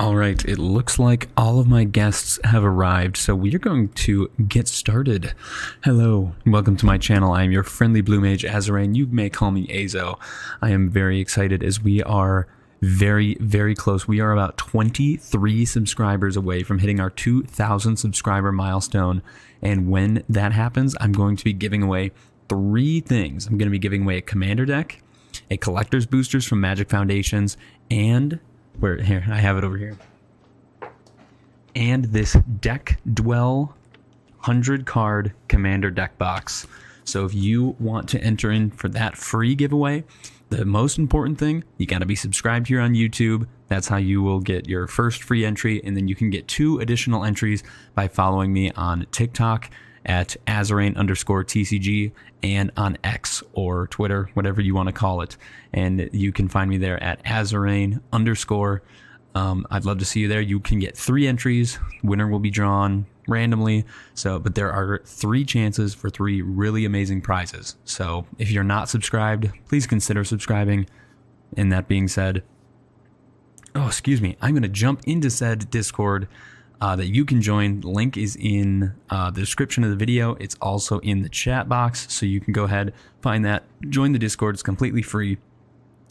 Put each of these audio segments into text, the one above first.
All right, it looks like all of my guests have arrived, so we are going to get started. Hello, welcome to my channel. I am your friendly blue mage, Azoreign. You may call me Azo. I am very excited as we are very, very close. We are about 23 subscribers away from hitting our 2,000 subscriber milestone, and when that happens, I'm going to be giving away 3 things. I'm going to be giving away a commander deck, a collector's boosters from Magic Foundations, and here, I have it over here. And this Deck Dwell 100 card commander deck box. So if you want to enter in for that free giveaway, the most important thing, you got to be subscribed here on YouTube. That's how you will get your first free entry, and then you can get 2 additional entries by following me on TikTok at Azoreign_TCG and on X or Twitter, whatever you want to call it. And you can find me there at Azoreign_. I'd love to see you there. You can get 3 entries. Winner will be drawn randomly. But there are 3 chances for 3 really amazing prizes. So if you're not subscribed, please consider subscribing. And that being said, I'm going to jump into said Discord that you can join. The link is in the description of the video. It's also in the chat box, so you can go ahead, find that, join the Discord. It's completely free.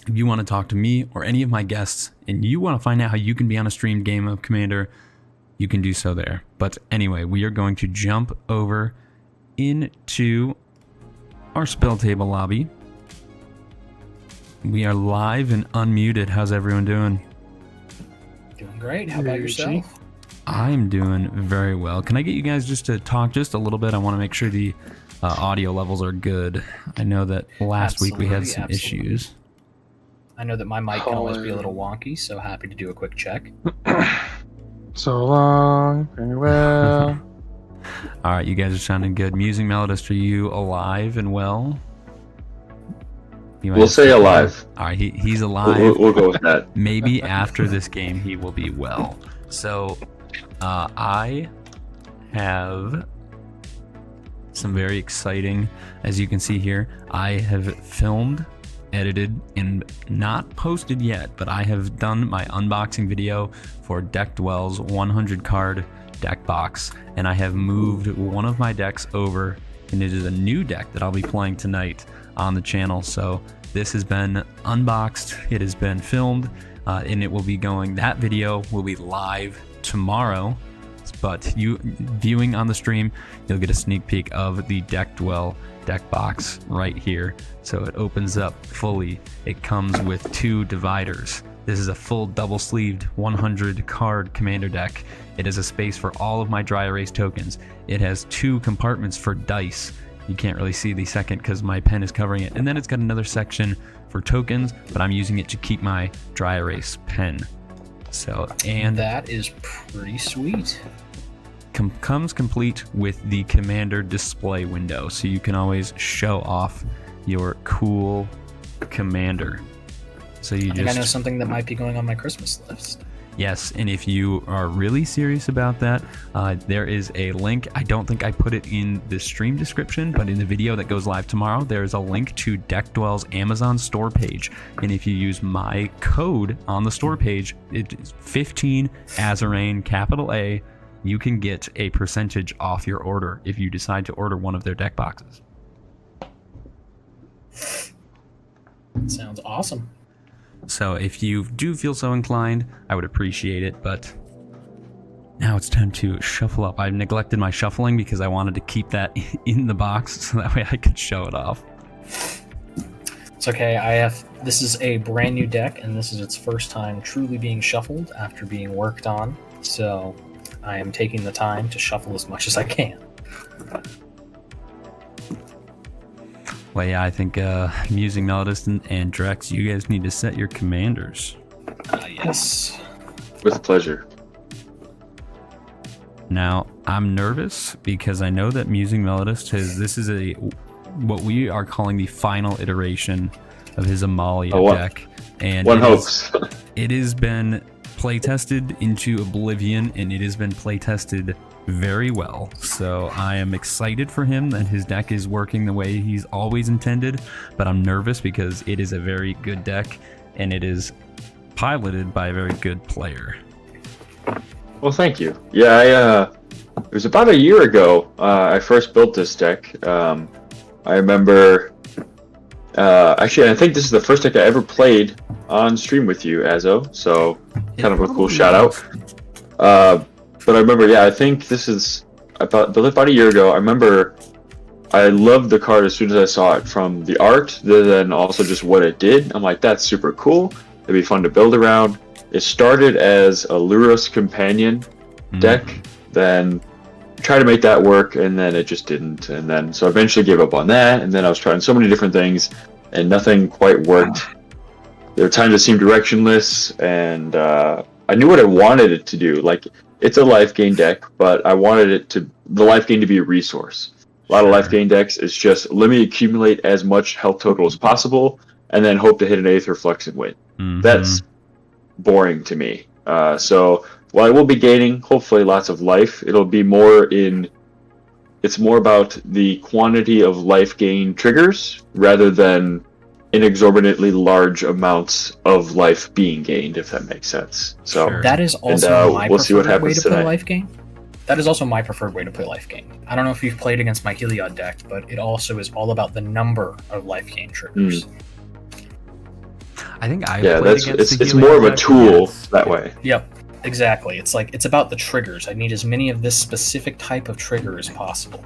If you want to talk to me or any of my guests and you want to find out how you can be on a streamed game of Commander, you can do so there. But anyway, we are going to jump over into our spell table lobby. We are live and unmuted. How's everyone doing? Doing great. How about yourself? I'm doing very well. Can I get you guys just to talk just a little bit? I want to make sure the audio levels are good. I know that last week we had some issues. I know that my mic can always be a little wonky, so happy to do a quick check. So long, farewell. All right, you guys are sounding good. Musing Melodist, are you alive and well? We'll say alive. All right, he's alive. We'll go with that. Maybe after this game he will be well. So I have some very exciting, as you can see here, I have filmed, edited, and not posted yet, but I have done my unboxing video for Deck Dwell's 100 card deck box, and I have moved one of my decks over, and it is a new deck that I'll be playing tonight on the channel. So this has been unboxed, it has been filmed, and it will be going, that video will be live tomorrow, but you viewing on the stream, you'll get a sneak peek of the Deck Dwell deck box right here. So it opens up fully. It comes with 2 dividers. This is a full double-sleeved 100 card commander deck. It has a space for all of my dry erase tokens. It has 2 compartments for dice. You can't really see the second because my pen is covering it. And then it's got another section for tokens, but I'm using it to keep my dry erase pen. So, and that is pretty sweet. Comes complete with the commander display window, so you can always show off your cool commander. So I think I know something that might be going on my Christmas list. Yes, and if you are really serious about that, there is a link. I don't think I put it in the stream description, but in the video that goes live tomorrow, there is a link to Deck Dwell's Amazon store page. And if you use my code on the store page, it is 15 Azoreign, capital A, you can get a percentage off your order if you decide to order one of their deck boxes. Sounds awesome. So if you do feel so inclined, I would appreciate it, but now it's time to shuffle up. I've neglected my shuffling because I wanted to keep that in the box so that way I could show it off. It's okay. This is a brand new deck, and this is its first time truly being shuffled after being worked on. So I am taking the time to shuffle as much as I can. Well, yeah, I think Musing Melodist and Drex, you guys need to set your commanders. Yes. With pleasure. Now, I'm nervous because I know that Musing Melodist this is what we are calling the final iteration of his Amalia deck. And one hopes. It has been playtested into oblivion, and it has been playtested very well. So I am excited for him that his deck is working the way he's always intended, but I'm nervous because it is a very good deck, and it is piloted by a very good player. Well, thank you. Yeah, it was about a year ago. I first built this deck. I remember. Actually, I think this is the first deck I ever played on stream with you, Azo. So, kind of a cool shout out. But I remember, yeah, I think this is built it about a year ago. I remember I loved the card as soon as I saw it, from the art, then also just what it did. I'm like, that's super cool. It'd be fun to build around. It started as a Lurus companion deck, then tried to make that work, and then it just didn't. And then so I eventually gave up on that, and then I was trying so many different things, and nothing quite worked. There were times it seemed directionless, and I knew what I wanted it to do. Like, it's a life gain deck, but I wanted the life gain to be a resource. A lot of life gain decks is just let me accumulate as much health total as possible, and then hope to hit an Aether Flux and win. That's boring to me. So while I will be gaining hopefully lots of life, it'll be it's more about the quantity of life gain triggers rather than inexorbitantly large amounts of life being gained, if that makes sense. So that is also my we'll see what preferred way happens to play tonight. life gain. That is also my preferred way to play life gain. I don't know if you've played against my Heliod deck, but it also is all about the number of life gain triggers. I think I Yeah, played against the it's Heliod more of a deck, tool yes. that way. Yep, exactly. It's about the triggers. I need as many of this specific type of trigger as possible.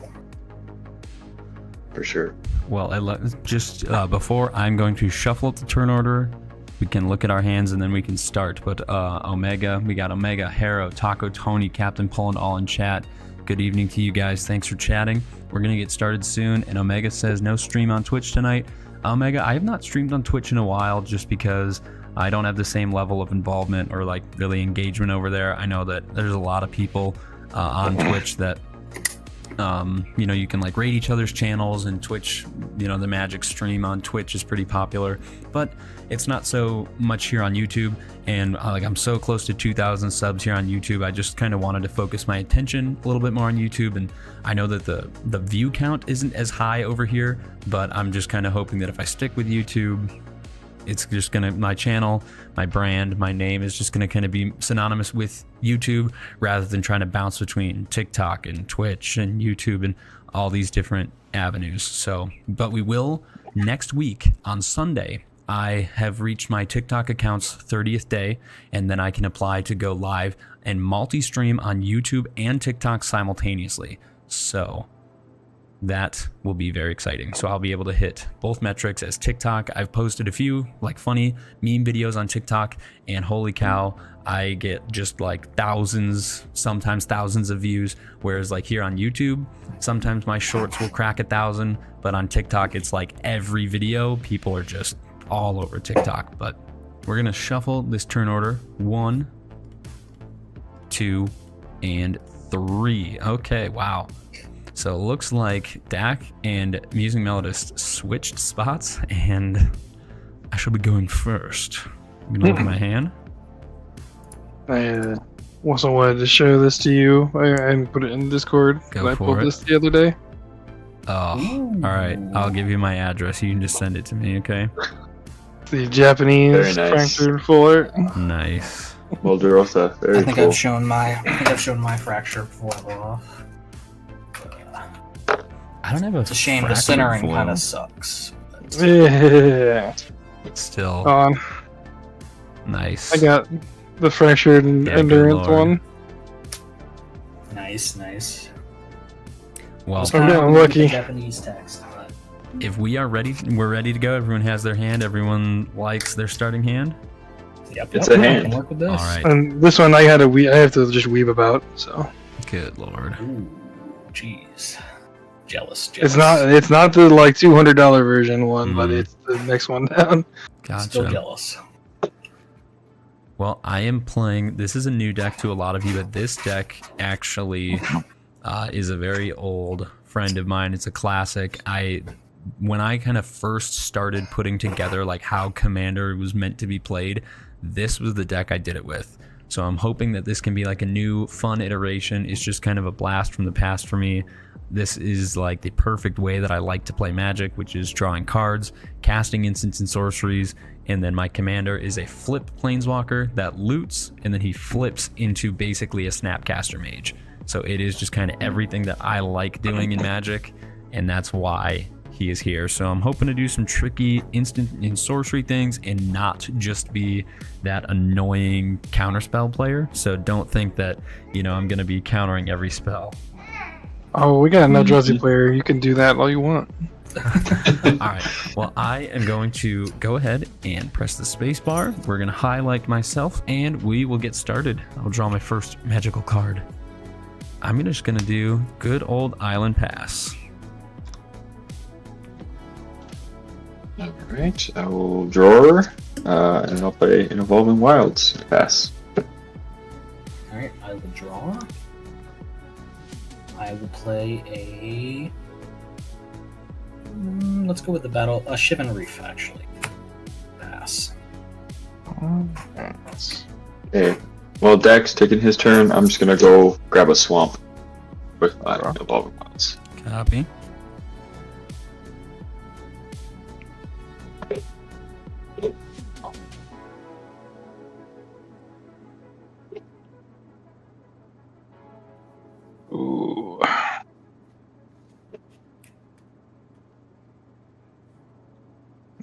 For sure. Well, just before I'm going to shuffle up the turn order, we can look at our hands and then we can start. But Omega, we got Omega, Harrow, Taco, Tony, Captain Poland, all in chat. Good evening to you guys. Thanks for chatting. We're going to get started soon. And Omega says no stream on Twitch tonight. Omega, I have not streamed on Twitch in a while just because I don't have the same level of involvement or like really engagement over there. I know that there's a lot of people on Twitch that you can like rate each other's channels, and Twitch, the Magic stream on Twitch is pretty popular, but it's not so much here on YouTube. And I'm so close to 2,000 subs here on YouTube. I just kind of wanted to focus my attention a little bit more on YouTube, and I know that the view count isn't as high over here, but I'm just kind of hoping that if I stick with YouTube, it's just my channel, my brand, my name is just gonna kind of be synonymous with YouTube rather than trying to bounce between TikTok and Twitch and YouTube and all these different avenues. So, but we will next week on Sunday. I have reached my TikTok account's 30th day, and then I can apply to go live and multi-stream on YouTube and TikTok simultaneously. So that will be very exciting. So I'll be able to hit both metrics as TikTok. I've posted a few like funny meme videos on TikTok, and holy cow, I get just like sometimes thousands of views. Whereas like here on YouTube, sometimes my shorts will crack 1,000, but on TikTok, it's like every video, people are just all over TikTok. But we're gonna shuffle this turn order 1, 2, and 3. Okay, wow. So it looks like Dak and Musing Melodist switched spots, and I shall be going first. I'm gonna look at my hand. I also wanted to show this to you. I put it in Discord. Go I for pulled it. this the other day. Oh, all right. I'll give you my address. You can just send it to me, okay? The Japanese Very nice. fractured full art. Nice. Molderosa, very I think cool. I've shown my fracture before. I don't have a. It's a shame. The fractured centering foil. kind of sucks. Yeah. Still On. nice. I got the fractured Yeah, good endurance lord. one. Nice. Well, It's I'm kinda getting like the lucky. Japanese text, but if we're ready to go. Everyone has their hand. Everyone likes their starting hand. It's I a can hand. work with this. All right. And this one I have to just weave about. So Good lord. Ooh, jeez. Jealous. it's not the like $200 version one, but Mm. it's the next one down. Gotcha. Still jealous. Well, I am playing. This is a new deck to a lot of you, but this deck actually is a very old friend of mine. It's a classic. When I kind of first started putting together like how Commander was meant to be played, this was the deck I did it with. So I'm hoping that this can be like a new fun iteration. It's just kind of a blast from the past for me. This is like the perfect way that I like to play Magic, which is drawing cards, casting instants and sorceries, and then my commander is a flip planeswalker that loots, and then he flips into basically a Snapcaster Mage. So it is just kind of everything that I like doing in Magic, and that's why he is here. So I'm hoping to do some tricky instant and sorcery things and not just be that annoying counterspell player. So don't think that, you know, I'm going to be countering every spell. Oh, we got an Eldrazi player. You can do that all you want. Alright, well, I am going to go ahead and press the space bar. We're going to highlight myself, and we will get started. I'll draw my first magical card. I'm just going to do good old Island Pass. Alright, I will draw, and I'll play an Evolving Wilds. Pass. Alright, I will draw. I will play a... let's go with the battle... a Shivan Reef, actually. Pass. Okay. Well, Dex taking his turn. I'm just gonna go grab a swamp with my Evolving Wilds. Copy. Ooh.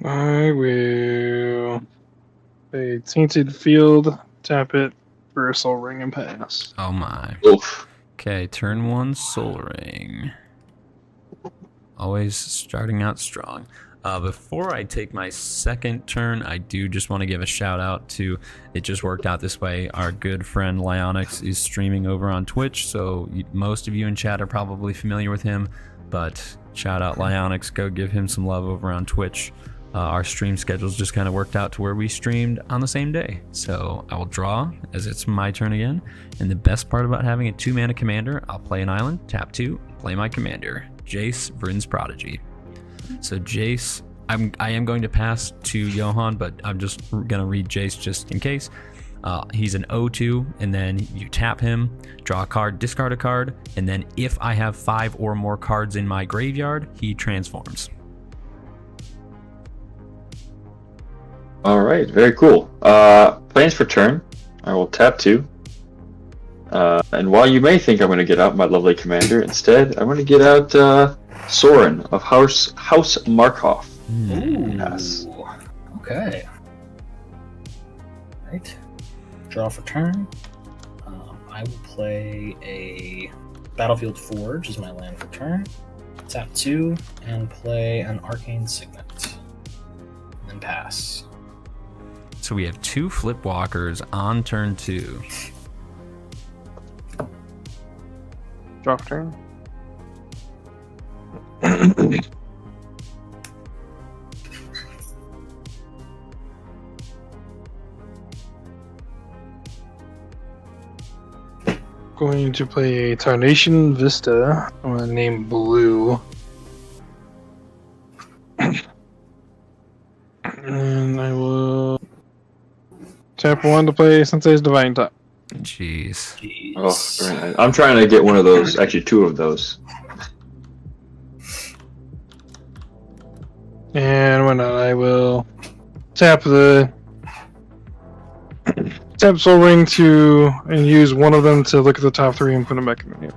I will play Tainted Field, tap it for a Soul Ring and pass. Oh my. Oof. Okay, turn 1, Soul Ring. Always starting out strong. Before I take my second turn, I do just want to give a shout out to, it just worked out this way, our good friend Lyonix is streaming over on Twitch, so most of you in chat are probably familiar with him, but shout out Lyonix, go give him some love over on Twitch. Our stream schedules just kind of worked out to where we streamed on the same day. So I will draw as it's my turn again, and the best part about having a 2-mana commander, I'll play an island, tap 2, play my commander, Jace, Vryn's Prodigy. So Jace, I am going to pass to Johan, but I'm just gonna read Jace just in case. He's an 0-2, and then you tap him, draw a card, discard a card, and then if I have 5 or more cards in my graveyard, he transforms. Alright, very cool. Plans for turn. I will tap 2. And while you may think I'm going to get out my lovely commander, instead I'm going to get out Soren of House Markov. Ooh. Pass. Okay. Right. Draw for turn. I will play a Battlefield Forge as my land for turn. Tap 2 and play an Arcane Signet. And then pass. So we have 2 flip walkers on turn 2. Draw for turn. Going to play a Tarnation Vista. I'm going to name Blue. And I will tap 1 to play Sensei's Divine Top. Jeez. Jeez. Oh, very nice. I'm trying to get one of those, actually 2 of those. And when not, I will tap Soul Ring and use one of them to look at the top 3 and put them back in the game.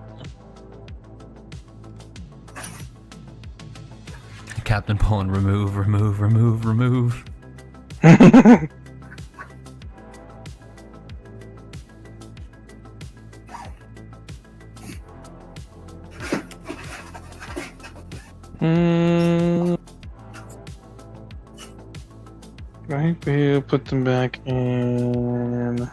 Captain Poland, remove. Right, we'll put them back in.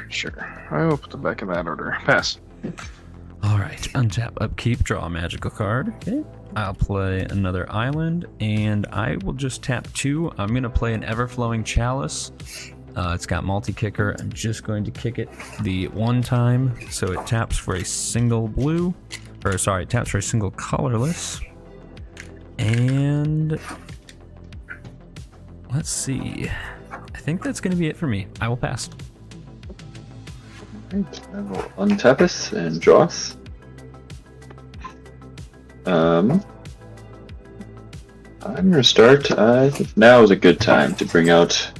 Sure, I will put them back in that order. Pass. Alright, untap, upkeep, draw a magical card. Okay. I'll play another island, and I will just tap 2. I'm going to play an Everflowing Chalice. It's got multi-kicker. I'm just going to kick it the 1 time, so it taps for a single blue. Or, sorry, it taps for a single colorless. And let's see. I think that's going to be it for me. I will pass. Right, I will untap us and draw us. I'm gonna start. I think now is a good time to bring out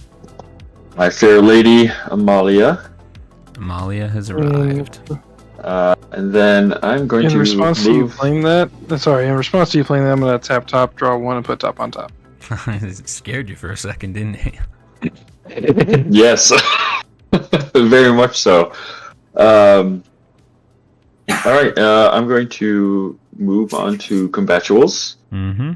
my fair lady, Amalia. Amalia has arrived. And then I'm going In to response to you move. playing that, in response to you playing that, I'm gonna tap top, draw one, and put top on top. It scared you for a second, didn't it? Yes, very much so. All right, I'm going to move on to combatuals. Mm-hmm.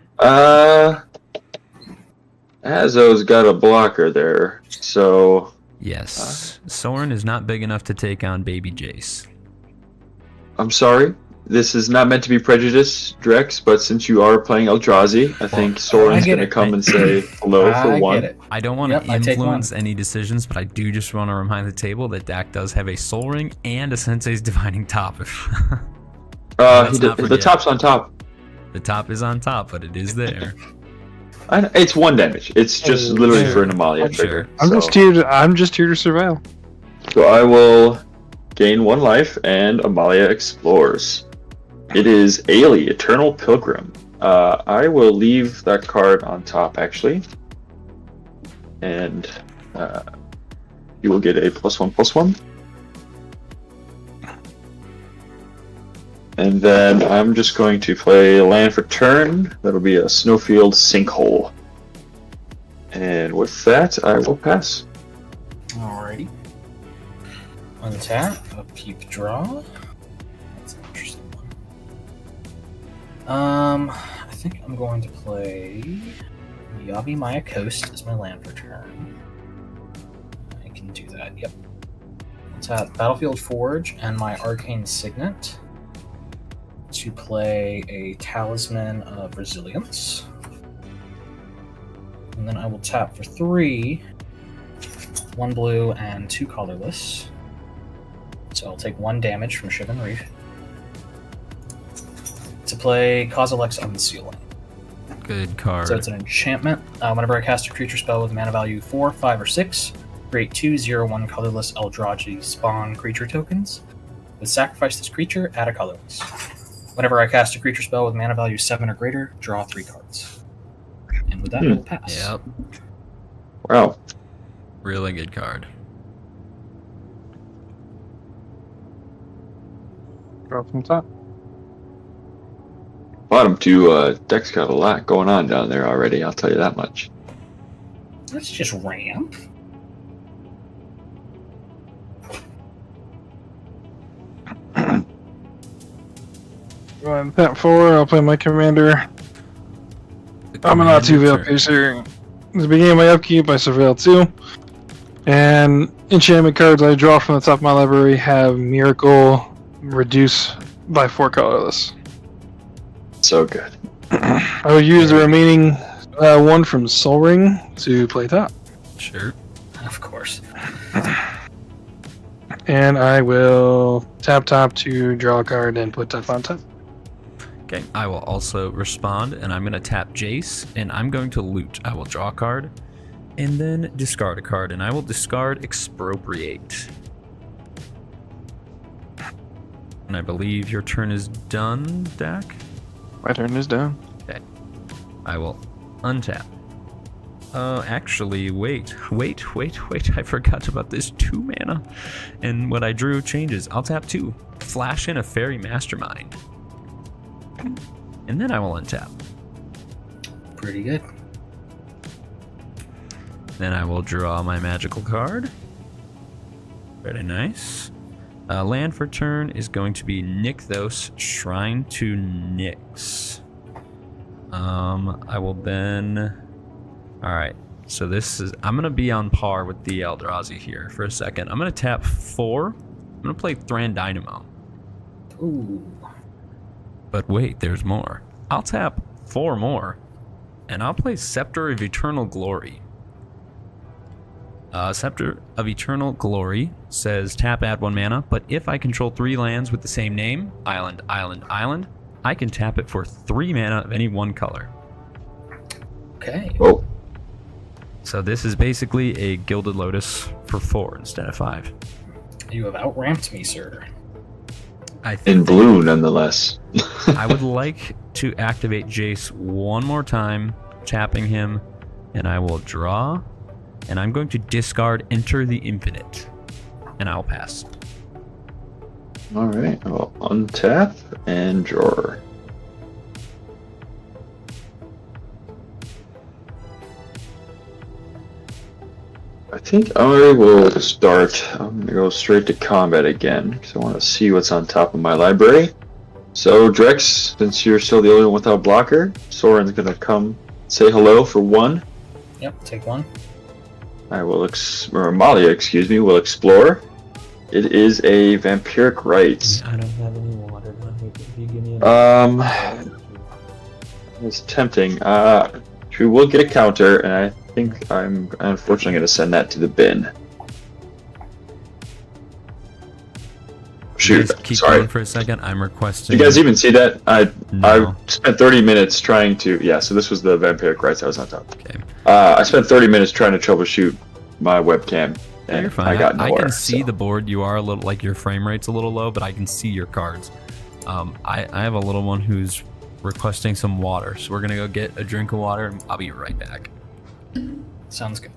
Azo's got a blocker there, so Yes. Soren is not big enough to take on baby Jace. I'm sorry. This is not meant to be prejudice, Drex, but since you are playing Eldrazi, I think Soren's going to come and say hello for I one. get it. I don't want Yep, to I take influence one. any decisions, but I do just want to remind the table that Dak does have a Soul Ring and a Sensei's Divining Top. Let's not The forget. top's on top. The top is on top, but it is there. It's 1 damage. It's just Oh, literally sure. for an Amalia Sure. trigger. I'm so. just here to surveil. So I will gain 1 life, and Amalia explores. It is Ailey, Eternal Pilgrim. I will leave that card on top, actually. And you will get a +1/+1. And then I'm just going to play land for turn. That'll be a Snowfield Sinkhole. And with that, I will pass. Alrighty. Untap, upkeep, draw. That's an interesting one. I think I'm going to play Yavi Maya Coast as my land for turn. I can do that, yep. Untap Battlefield Forge and my Arcane Signet to play a Talisman of Resilience. And then I will tap for 3, 1 blue and 2 colorless. So I'll take 1 damage from Shivan Reef to play Kozilek's Unsealing. Good card. So it's an enchantment. Whenever I cast a creature spell with mana value 4, 5, or 6, create 2, 0, 1 colorless Eldrazi spawn creature tokens. With sacrifice this creature, add a colorless. Whenever I cast a creature spell with mana value 7 or greater, draw 3 cards. And with that, we'll pass. Yep. Wow. Really good card. Draw from top. Bottom 2 deck's got a lot going on down there already, I'll tell you that much. Let's just ramp. On tap 4, I'll play my commander. Aminatou Veilpiercer. At the beginning of my upkeep, I surveil 2. And enchantment cards I draw from the top of my library have Miracle, Reduce by 4 colorless. So good. I will use the remaining 1 from Soul Ring to play top. Sure. Of course. And I will tap top to draw a card and put top on top. Okay, I will also respond, and I'm going to tap Jace, and I'm going to loot. I will draw a card, and then discard a card, and I will discard Expropriate. And I believe your turn is done, Dak? My turn is done. Okay. I will untap. Actually, wait. I forgot about this 2 mana. And what I drew changes. I'll tap 2. Flash in a Fairy Mastermind. And then I will untap. Pretty good. Then I will draw my magical card. Very nice. Land for turn is going to be Nykthos, Shrine to Nyx. I will then... Alright, so this is... I'm going to be on par with the Eldrazi here for a second. I'm going to tap 4. I'm going to play Thran Dynamo. Ooh. But wait, there's more. I'll tap 4 more, and I'll play Scepter of Eternal Glory. Scepter of Eternal Glory says tap, add 1 mana, but if I control 3 lands with the same name, island, I can tap it for 3 mana of any 1 color. Okay. Whoa. So this is basically a Gilded Lotus for 4 instead of 5. You have outramped me, sir. I think In blue, nonetheless. I would like to activate Jace one more time, tapping him, and I will draw, and I'm going to discard Enter the Infinite, and I'll pass. All right, I'll untap and draw. I think I will start. I'm going to go straight to combat again because I want to see what's on top of my library. So, Drex, since you're still the only one without blocker, Soren's going to come say hello for 1. Yep, take 1. I will, or Amalia, excuse me, will explore. It is a Vampiric Rites. I don't have any water. If you give me It's tempting. She will get a counter, and I think I'm unfortunately going to send that to the bin. Shoot, Just keep sorry. going for a second. I'm requesting. You guys even see that? No. I spent 30 minutes trying to. Yeah, so this was the Vampiric Rites I was on top. Okay. I spent 30 minutes trying to troubleshoot my webcam, Yeah, and you're fine. I got I nowhere. can see so. the board. You are a little like your frame rate's a little low, but I can see your cards. I have a little one who's requesting some water, so we're gonna go get a drink of water, and I'll be right back. Sounds good.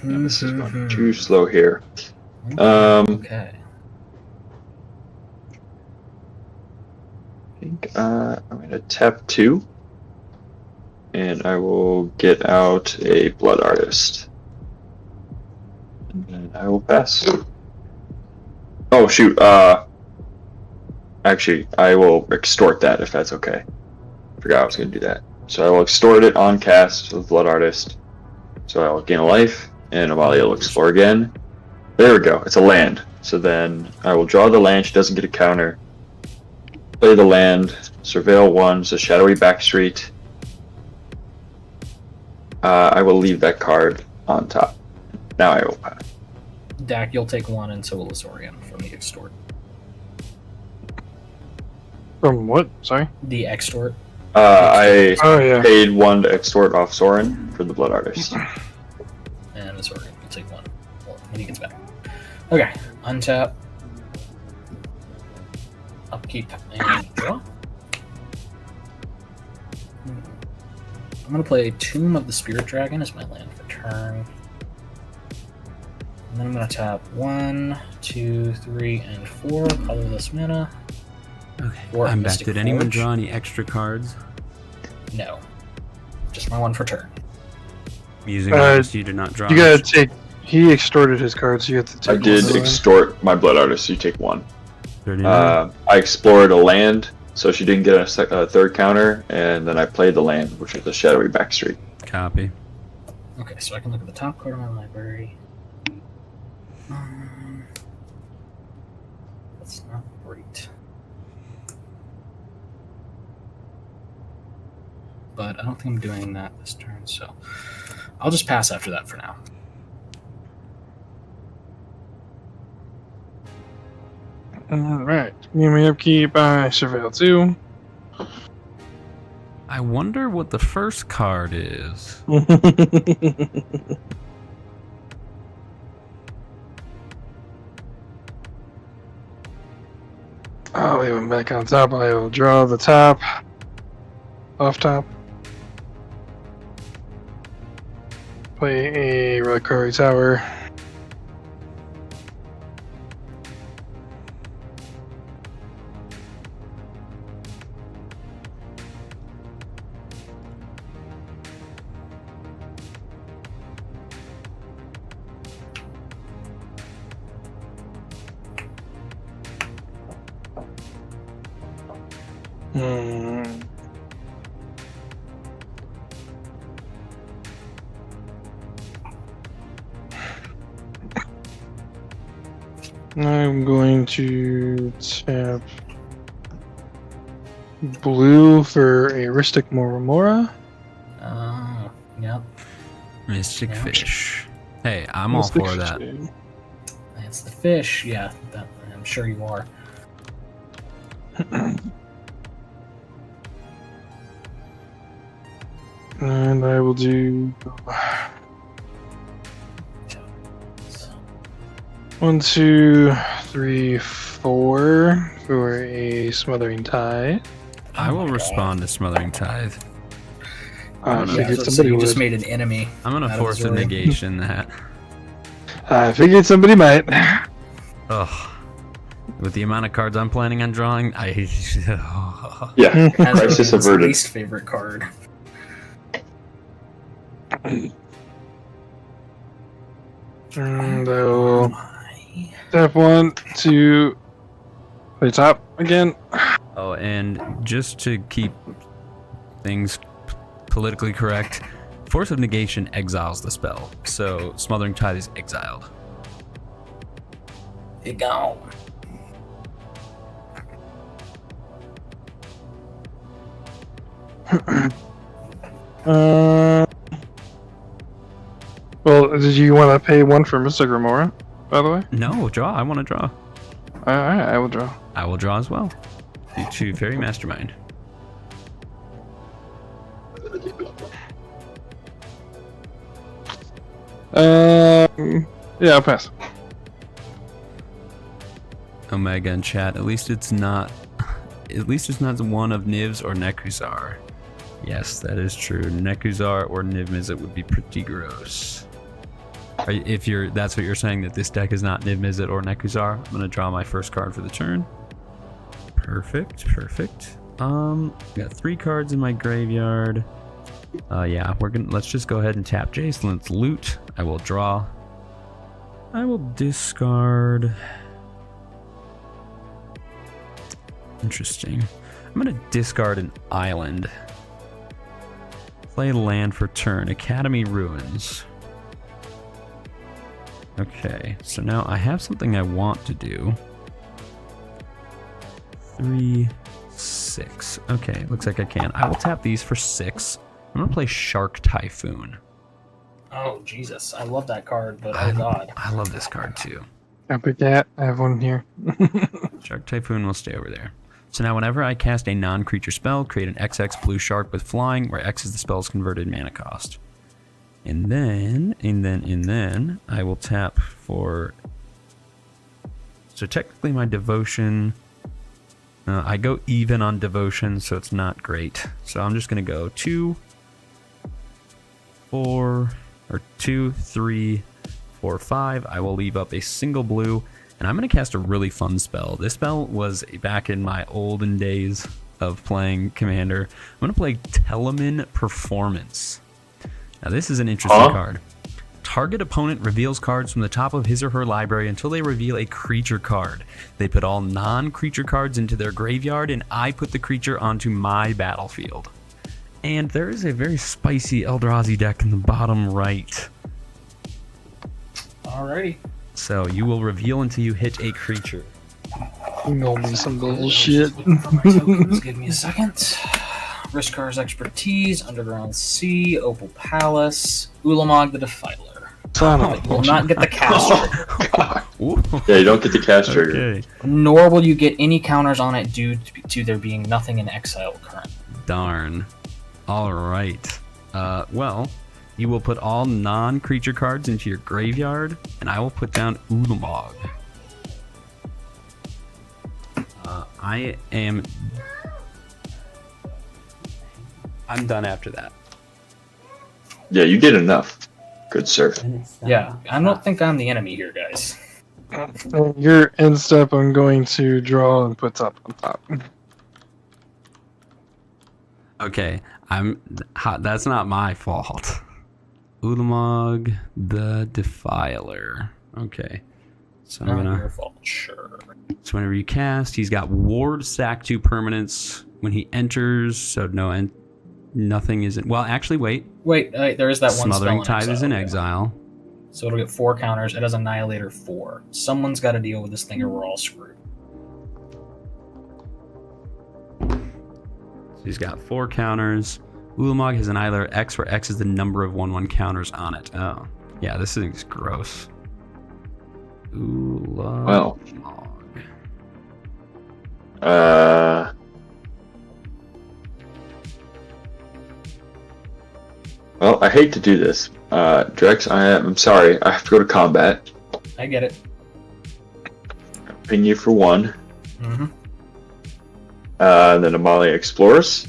This is going too slow here. Okay. I think I'm going to tap 2, and I will get out a Blood Artist. And then I will pass. Oh, shoot. Actually, I will extort that if that's okay. I forgot I was going to do that. So I will extort it on cast with Blood Artist. So I will gain a life, and Amalia will explore again. There we go. It's a land. So then I will draw the land. She doesn't get a counter. Play the land. Surveil 1, so Shadowy Backstreet. I will leave that card on top. Now I will pass. Dak, you'll take 1, and so will Azoreign from the extort. From what? Sorry. The extort. I Oh yeah. paid 1 to extort off Soren for the Blood Artist. And Azoreign will take 1 when he gets back. Okay, untap. Upkeep and draw. I'm going to play Tomb of the Spirit Dragon as my land for turn. And then I'm going to tap 1, 2, 3, and 4, colorless mana. Okay. Or I'm back. Mystic Did anyone Forge. draw any extra cards? No. Just my 1 for turn. Using artist, you did not draw. You gotta take. He extorted his cards. So you have to take. I did one of them. extort my Blood Artist, so you take 1. 39. I explored a land, so she didn't get a third counter, and then I played the land, which is the Shadowy Backstreet. Copy. Okay, so I can look at the top card of my library. That's not great. But I don't think I'm doing that this turn, so I'll just pass after that for now. Alright. Give me upkeep. I surveil 2. I wonder what the first card is. I'll leave him back on top. I will draw the top. Off top. Play a Reliquary Tower. I'm going to tap blue for a Ristic Moramora. Oh, yep. Mystic Yeah. Fish. Hey, I'm all for that. That's the fish. Yeah, that, I'm sure you are. And I will do 1, 2, 3, 4 for a Smothering Tide. I will respond to Smothering Tithe. I Yeah, figured so somebody you would. just made an enemy. I'm gonna out of force a Azoreign. negation that. I figured somebody might. Ugh. With the amount of cards I'm planning on drawing, Yeah, crisis Azoreign's averted. least favorite card. And I will My... tap 1 to play top again. Oh, and just to keep things politically correct, Force of Negation exiles the spell, so Smothering Tithe is exiled. It gone. Well, did you want to pay 1 for Mr. Grimora, by the way? No, draw. I want to draw. Alright, I will draw. I will draw as well. Due to Fairy Mastermind. Yeah, I'll pass. Omega in chat. At least it's not one of Niv's or Nekuzar. Yes, that is true. Nekuzar or Niv Mizzet would be pretty gross. That's what you're saying, that this deck is not Niv Mizzet or Nekuzar. I'm gonna draw my first card for the turn. Perfect. Got 3 cards in my graveyard. Yeah, let's just go ahead and tap Jace. Let's loot. I will draw. I will discard. Interesting. I'm gonna discard an island. Play land for turn. Academy Ruins. Okay, so now I have something I want to do. 3, 6. Okay, looks like I can. I will tap these for 6. I'm gonna play Shark Typhoon. Oh, Jesus. I love that card, but oh god. I love this card too. Epic cat. I have 1 here. Shark Typhoon will stay over there. So now whenever I cast a non-creature spell, create an XX blue shark with flying, where X is the spell's converted mana cost. And then I will tap for... So technically my devotion... I go even on devotion, so it's not great. So I'm just going to go 2, 4, or 2, 3, 4, 5. I will leave up a single blue. And I'm going to cast a really fun spell. This spell was back in my olden days of playing Commander. I'm going to play Telemann Performance. Now this is an interesting card. Target opponent reveals cards from the top of his or her library until they reveal a creature card. They put all non-creature cards into their graveyard, and I put the creature onto my battlefield. And there is a very spicy Eldrazi deck in the bottom right. Alrighty. So you will reveal until you hit a creature. You know me some bullshit. Give me a second. Riskar's Expertise, Underground Sea, Opal Palace, Ulamog the Defiler. Son of a You will not get the cast trigger, Yeah, you don't get the cast trigger. Okay. nor will you get any counters on it due to there being nothing in exile currently. Darn. All right. Well, you will put all non-creature cards into your graveyard, and I will put down Ulamog. I'm done after that. Yeah, you did enough. Good sir. Yeah, I don't think I'm the enemy here, guys. Your end step, I'm going to draw and put top on top. Okay, that's not my fault. Ulamog the Defiler. Okay. So I'm Not gonna... your fault, sure. So whenever you cast, he's got ward, sack 2 permanents when he enters, so nothing isn't... Well, actually, wait. Wait, there is that one Smothering spell Tithe is in exile. So it'll get 4 counters. It has Annihilator 4. Someone's got to deal with this thing or we're all screwed. So he's got 4 counters. Ulamog has Annihilator X, where X is the number of 1/1 counters on it. Oh. Yeah, this thing's gross. Ulamog. Well. Well, I hate to do this. Drex, I'm sorry. I have to go to combat. I get it. Ping you for 1. Mm-hmm. Then Amalia explores.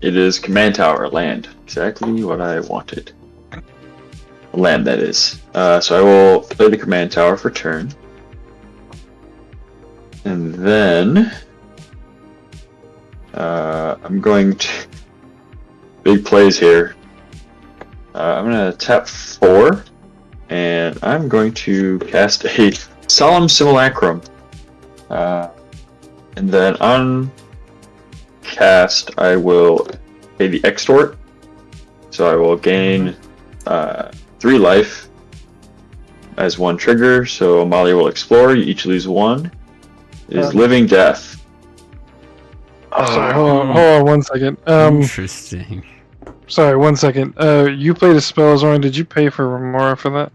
It is command tower land. Exactly what I wanted. Land, that is. So I will play the command tower for turn. And then I'm going to big plays here. I'm going to tap 4, and I'm going to cast a Solemn Simulacrum. And then on cast, I will pay the Extort. So I will gain 3 life as 1 trigger. So Amalia will explore. You each lose 1. It is Living Death. Sorry, hold on 1 second. Interesting. Sorry, 1 second. You played a spell, Azoreign. Did you pay for Remora for that?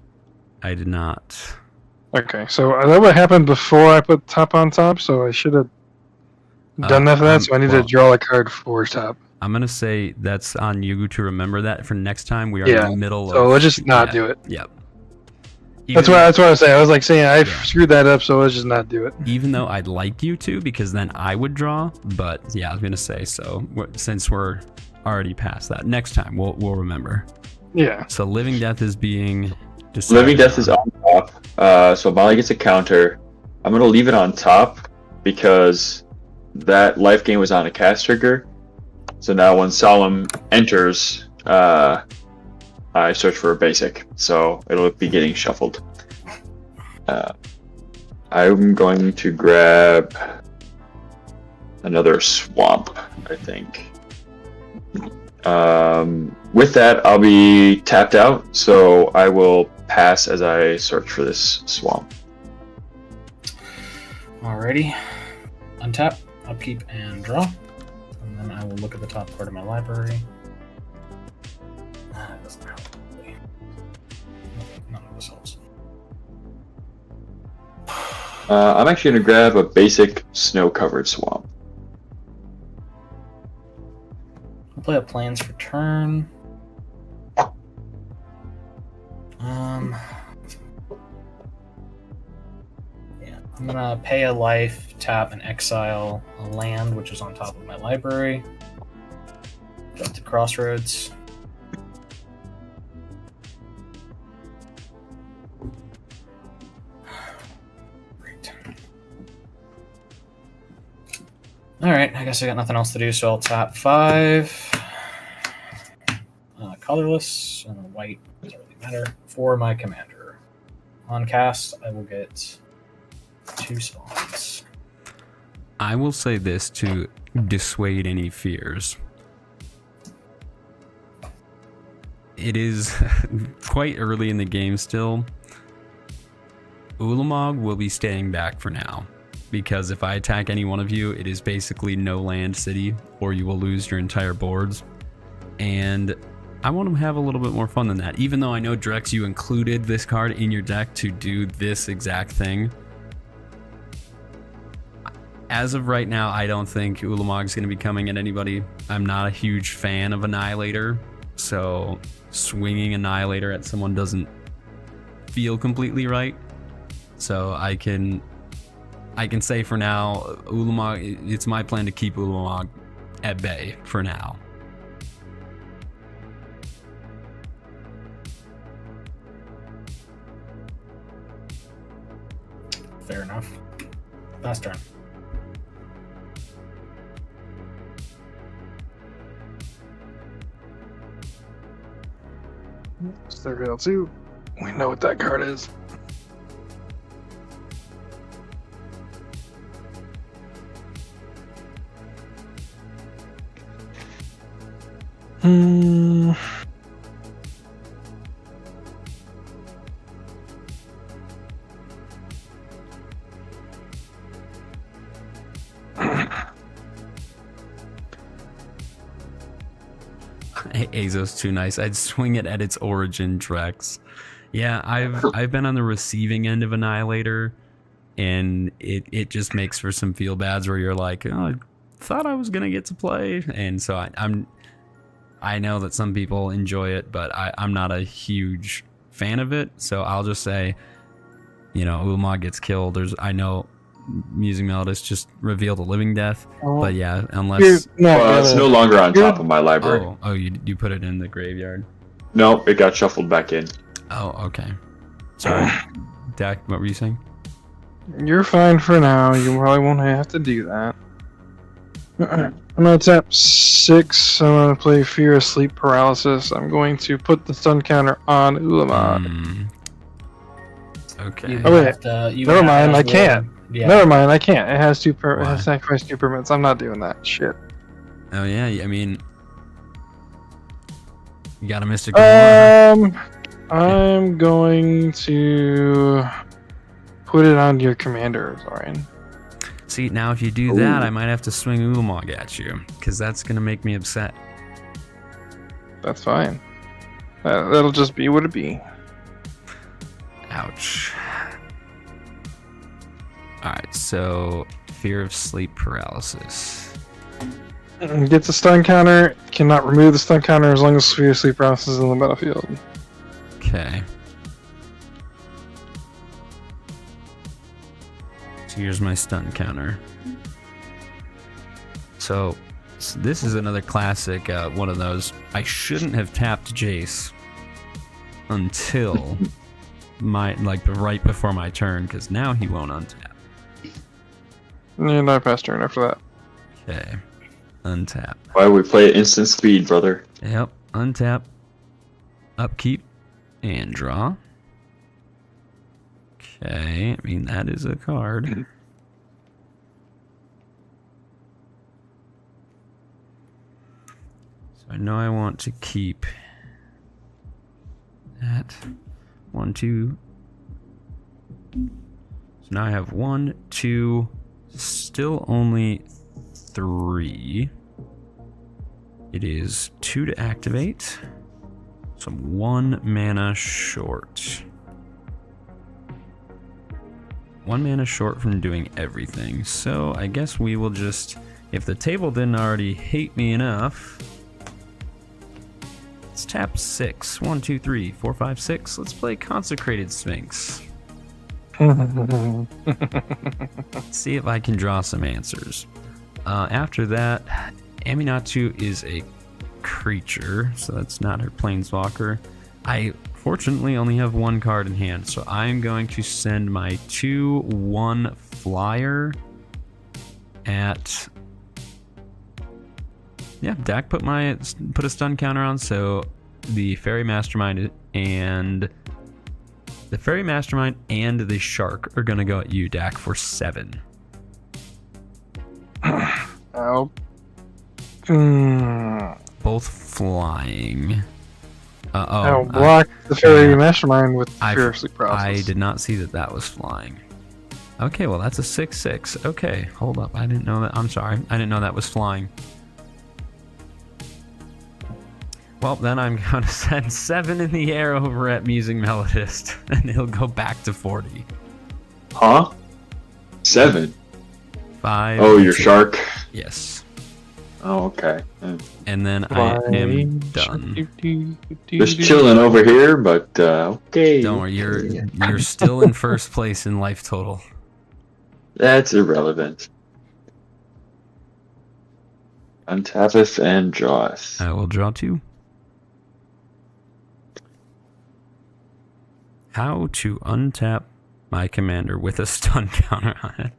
I did not. Okay, so that would happen before I put top on top, so I should have done that for that, so I need to draw a card for top. I'm going to say that's on you to remember that for next time. We are in the middle of... So let's just not do it. Yep. That's what I was saying. I was like saying I screwed that up, so let's just not do it. Even though I'd like you to, because then I would draw, but yeah, I was going to say, so since we're already past that, next time we'll remember. Yeah. So Living Death is being decided. Living Death is on top, so Amalia gets a counter. I'm going to leave it on top because that life gain was on a cast trigger. So now when Solemn enters, I search for a basic, so it'll be getting shuffled. I'm going to grab another swamp, I think. With that, I'll be tapped out, so I will pass as I search for this swamp. Alrighty. Untap, upkeep, and draw. And then I will look at the top part of my library. That doesn't help. None of this helps. I'm actually going to grab a basic snow-covered swamp. I'll play up plans for turn. Yeah, I'm gonna pay a life, tap, and exile a land which is on top of my library. Go to Crossroads. Great. Alright, I guess I got nothing else to do, so I'll tap 5. Colorless and white doesn't really matter for my commander. On cast, I will get 2 spawns. I will say this to dissuade any fears. It is quite early in the game still. Ulalek will be staying back for now, because if I attack any one of you, it is basically no land city, or you will lose your entire boards. And I want to have a little bit more fun than that. Even though I know, Drex, you included this card in your deck to do this exact thing. As of right now, I don't think Ulalek is going to be coming at anybody. I'm not a huge fan of Annihilator, so swinging Annihilator at someone doesn't feel completely right. So I can say for now, Ulalek, it's my plan to keep Ulalek at bay for now. Fair enough. Last turn. Surveil 2. We know what that card is. Azo's too nice. I'd swing it at its origin, Drex. Yeah, I've been on the receiving end of Annihilator, and it just makes for some feel bads where you're like, oh, I thought I was gonna get to play, and so I I know that some people enjoy it, but I'm not a huge fan of it. So I'll just say, Ulamog gets killed. I know Musing Melodist just revealed a living death, but yeah, unless it's no longer on top of my library. Oh, you put it in the graveyard. No, it got shuffled back in. Oh, okay. Sorry, Dak. What were you saying? You're fine for now. You probably won't have to do that. I'm gonna tap 6. I'm gonna play Fear of Sleep Paralysis. I'm going to put the stun counter on Ulamog. Okay. Oh wait, never mind. I can't. Yeah. Never mind. I can't. It has it has sacrificed 2 permits. I'm not doing that shit. Oh yeah. I mean, you got a Mystic Aurora, huh? I'm going to put it on your commander, Azoreign. See, now if you do that, I might have to swing Ulamog at you, because that's going to make me upset. That's fine. That'll just be what it be. Ouch. Alright, so Fear of Sleep Paralysis. Gets a stun counter, cannot remove the stun counter as long as Fear of Sleep Paralysis is in the battlefield. Okay. So here's my stun counter. So this is another classic one of those. I shouldn't have tapped Jace until right before my turn, because now he won't untap. And I pass turn after that. Okay. Untap. Why we play at instant speed, brother? Yep. Untap. Upkeep. And draw. Okay. I mean, that is a card. So I know I want to keep that. 1, 2. So now I have 1, 2, still only 3. It is 2 to activate. So I'm 1 mana short. 1 mana short from doing everything. So I guess we will just, if the table didn't already hate me enough, let's tap 6. 1, 2, 3, 4, 5, 6. Let's play Consecrated Sphinx. See if I can draw some answers. After that, Aminatou is a creature, so that's not her planeswalker. I fortunately only have 1 card in hand, so I'm going to send my 2/1 flyer at... Yeah, Dak put a stun counter on, so the Fairy Mastermind and the Shark are gonna go at you, Dak, for 7. Oh. Both flying. I'll block the Fairy Mastermind with Fear of Sleep Paralysis. I did not see that was flying. Okay, well that's a 6/6. Okay, hold up. I didn't know that. I'm sorry. I didn't know that was flying. Well, then I'm going to send 7 in the air over at Musing Melodist, and he'll go back to 40. Huh? 7? 5. Oh, your shark? Yes. Oh, okay. And then I am done. Just chilling over here, but okay. Don't worry, you're still in first place in life total. That's irrelevant. Untapeth and draweth. I will draw 2. How to untap my commander with a stun counter on it.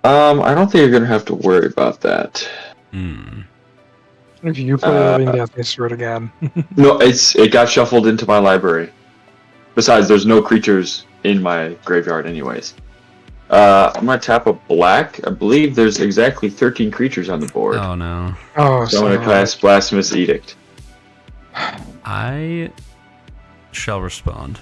I don't think you're gonna have to worry about that. If you play Living Death, I swear to God. No, it got shuffled into my library. Besides, there's no creatures in my graveyard anyways. I'm gonna tap a black. I believe there's exactly 13 creatures on the board. Oh no. Oh, so I'm gonna cast Blasphemous Edict. I shall respond.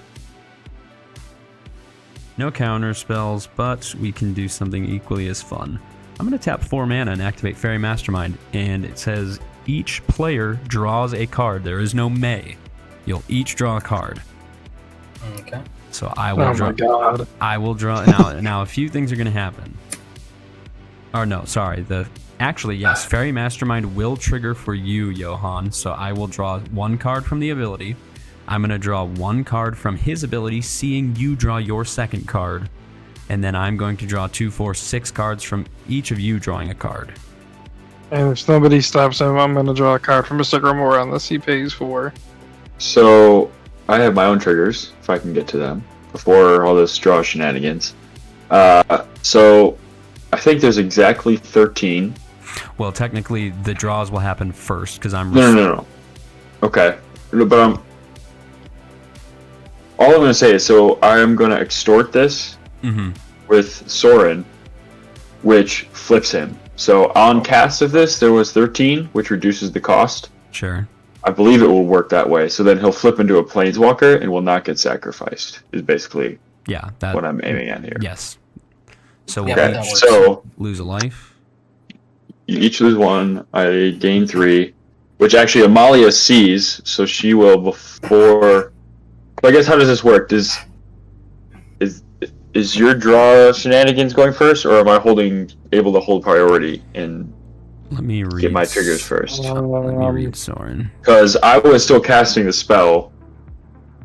No counter spells, but we can do something equally as fun. I'm going to tap 4 mana and activate Fairy Mastermind, and it says each player draws a card. There is no may. You'll each draw a card. Okay. So I will draw. Oh my God. I will draw. Now a few things are going to happen. Or no, sorry. Actually, yes, Fairy Mastermind will trigger for you, Johan. So I will draw 1 card from the ability. I'm going to draw 1 card from his ability, seeing you draw your second card. And then I'm going to draw 2, 4, 6 cards from each of you drawing a card. And if nobody stops him, I'm going to draw a card from Mr. Grimoire unless he pays 4. So I have my own triggers, if I can get to them, before all this draw shenanigans. So I think there's exactly 13. Well, technically, the draws will happen first, because I'm... No. Okay. But all I'm going to say is, so I am going to extort this with Soren, which flips him. So on cast of this, there was 13, which reduces the cost. Sure. I believe it will work that way. So then he'll flip into a Planeswalker and will not get sacrificed, is basically what I'm aiming at here. Yes. So Yeah, we'll so lose a life. you each lose 1. I gain 3, which actually Amalia sees, so she will before... So I guess how does this work? Is your draw shenanigans going first, or am I able to hold priority and Let me get my triggers first? Let me read Soren. Because I was still casting the spell,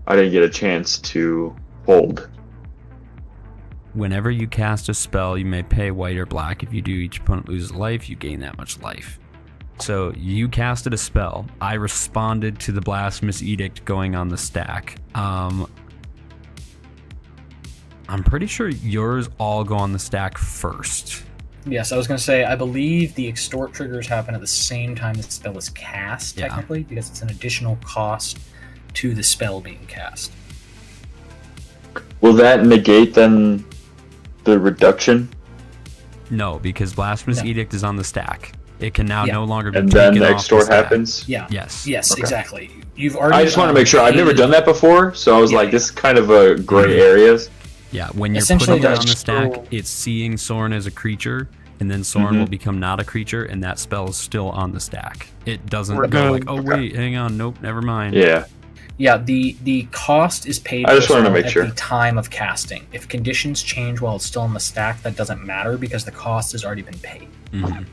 I didn't get a chance to hold. Whenever you cast a spell, you may pay white or black. If you do, each opponent loses a life, you gain that much life. So you casted a spell. I responded to the Blasphemous Edict going on the stack. I'm pretty sure yours all go on the stack first. Yes, I was going to say, I believe the extort triggers happen at the same time the spell is cast, Yeah. technically, because it's an additional cost to the spell being cast. Will that negate then the reduction? No, because Blasphemous No. Edict is on the stack. It can now no longer be And taken then the off extort stack. happens? Yeah. Yes. Yes, Okay. exactly. You've already. I just want to make sure. I've never done that before, so I was Yeah. like, this is kind of a gray areas. Yeah, when you're Essentially, putting it on the that's stack, true. it's seeing Soren as a creature, and then Soren will become not a creature, and that spell is still on the stack. It doesn't We're go gonna- like, oh wait, hang on, nope, never mind. Yeah. Yeah, the cost is paid I just for wanted to spell make at sure. the time of casting. If conditions change while it's still on the stack, that doesn't matter because the cost has already been paid. Mhm.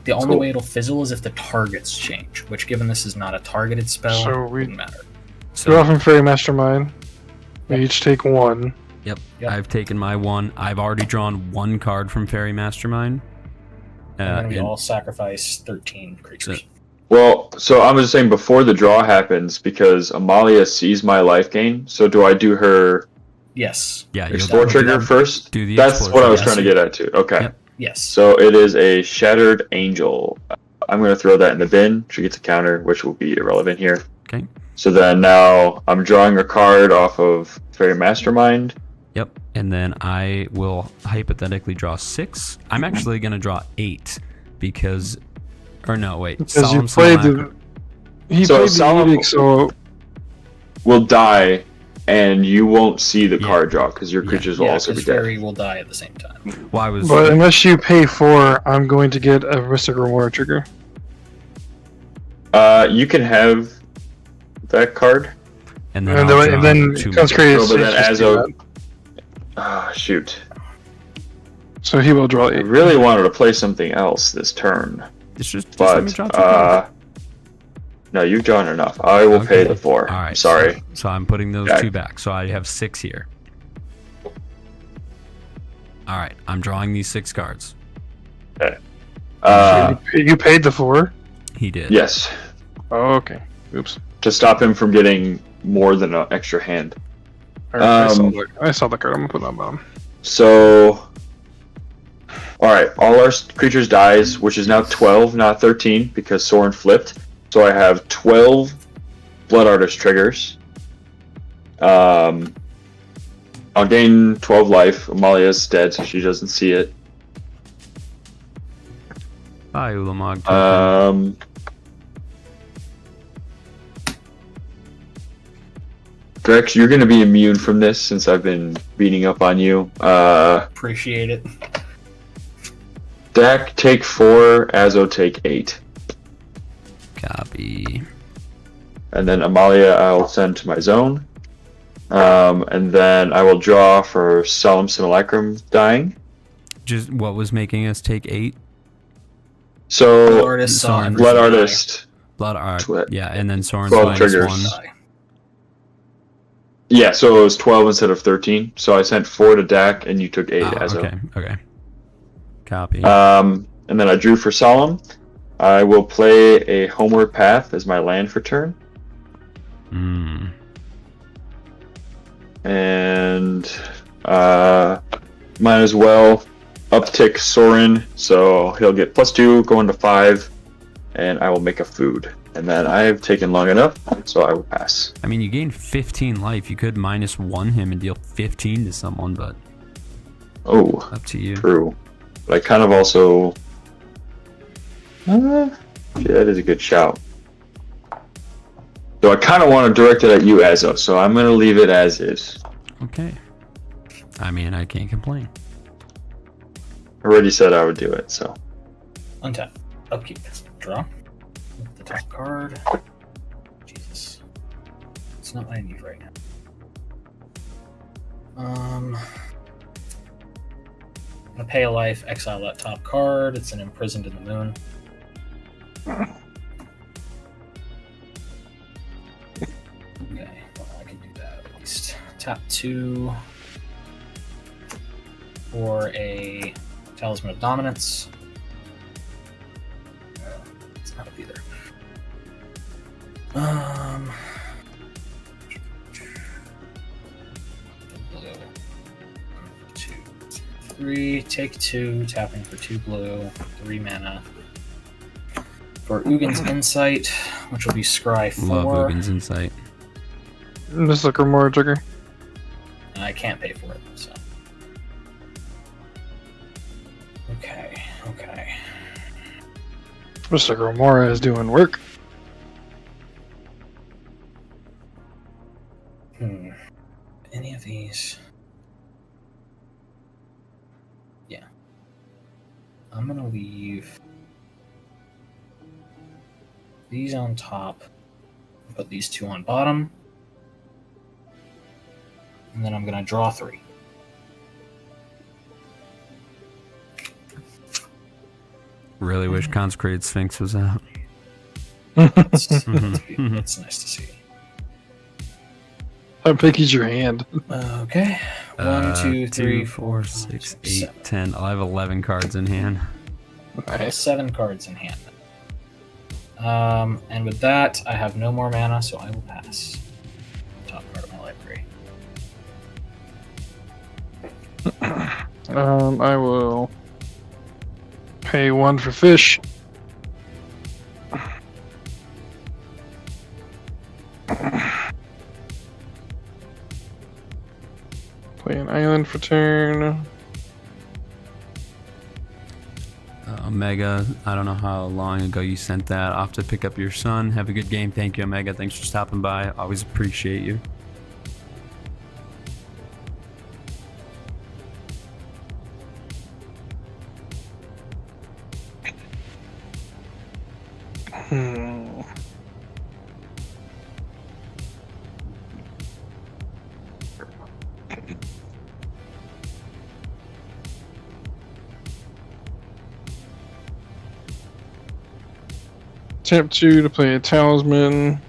The only Cool. way it'll fizzle is if the targets change, which given this is not a targeted spell, So we- wouldn't matter. Draw So, from Fairy Mastermind. We each take 1. yep, Yep. I've taken my 1. I've already drawn 1 card from Fairy Mastermind. And then we and- all sacrifice 13 creatures. Well, so I was just saying before the draw happens, because Amalia sees my life gain, so do I do her Yes. yeah, you'll explore do trigger that. first? Do the That's explore what I was trigger, trying to get at too. Okay. Yep. Yes. So it is a Shattered Angel. I'm going to throw that in the bin. She gets a counter, which will be irrelevant here. Okay. So then now I'm drawing a card off of Fairy Mastermind. Yep, and then I will hypothetically draw 6. I'm actually going to draw 8 because, or no, wait. Because you Solemn played Simulacrum. He So played the Solemn- Edict, so Will die, and you won't see the Yeah. card draw because your Yeah. creatures will Yeah, also be because dead. Fairy will die at the same time. Well, I was. but unless you pay 4, I'm going to get a Mystic Reward trigger. You can have that card. and then, And I'll then, draw and then 2 Consecrated Oh, but then Sages do Azo- that. Ah, shoot. So he will draw I 8. really wanted to play something else this turn, It's just let me but draw 2 cards. no, you've drawn enough. I will pay Okay. the 4. All right. Sorry. So I'm putting those Yeah. 2 back. So I have 6 here. All right. I'm drawing these 6 cards. You paid the 4? He did. Yes, Oh, okay. Oops. to stop him from getting more than an extra hand. Alright, I saw the card. I'm gonna put that on bottom. So, all right, all our creatures dies, which is now 12, not 13, because Soren flipped. So I have 12 Blood Artist triggers. I'll gain 12 life. Amalia's dead, so she doesn't see it. Bye, Ulamog. Drex, you're going to be immune from this since I've been beating up on you. Appreciate it. Dak, take 4. Azo, take 8. Copy. And then Amalia, I'll send to my zone. And then I will draw for Solemn Simulacrum dying. Just what was making us take 8? So Artist saw Soren. everything Blood die. Artist. Blood art. Tw- Yeah, and then Soren's 12 minus triggers. 1. Die. Yeah, so it was 12 instead of 13. So I sent 4 to Dak, and you took 8 as Okay. Copy. And then I drew for Solemn. I will play a Homeward Path as my land for turn. And might as well uptick Soren, so he'll get +2 going to 5, and I will make a food. And then I have taken long enough, so I will pass. I mean, you gain 15 life. You could -1 him and deal 15 to someone, but Oh, up to you. true. But I kind of also... yeah, that is a good shout. So I kind of want to direct it at you, Azo, so I'm going to leave it as is. Okay. I mean, I can't complain. I already said I would do it, so... Untap. Upkeep. Draw. The top card. Jesus. It's not what I need right now. I'm gonna pay a life, exile that top card. It's an Imprisoned in the Moon. Okay, well, I can do that at least. Tap 2 for a Talisman of Dominance. It's not up either. Blue. 2, 3. Take 2. Tapping for 2 blue. 3 mana. For Ugin's Insight, which will be Scry 4. Love Ugin's Insight. Just look for more trigger. And I can't pay for it, so. Okay. Mr. Gromora is doing work. Any of these? Yeah. I'm gonna leave these on top. Put these 2 on bottom. And then I'm gonna draw 3. Really wish Consecrated Sphinx was out. That's nice to see. How big is your hand? Okay. 1, 2, 3, 4, 6, 5, 8, 7. 10. I'll have 11 cards in hand. I have 7 cards in hand. And with that, I have no more mana, so I will pass. Top card of my library. I will pay 1 for fish. Play an island for turn. Omega, I don't know how long ago you sent that off to pick up your son. Have a good game. Thank you, Omega. Thanks for stopping by. Always appreciate you. Tap 2 to play a talisman.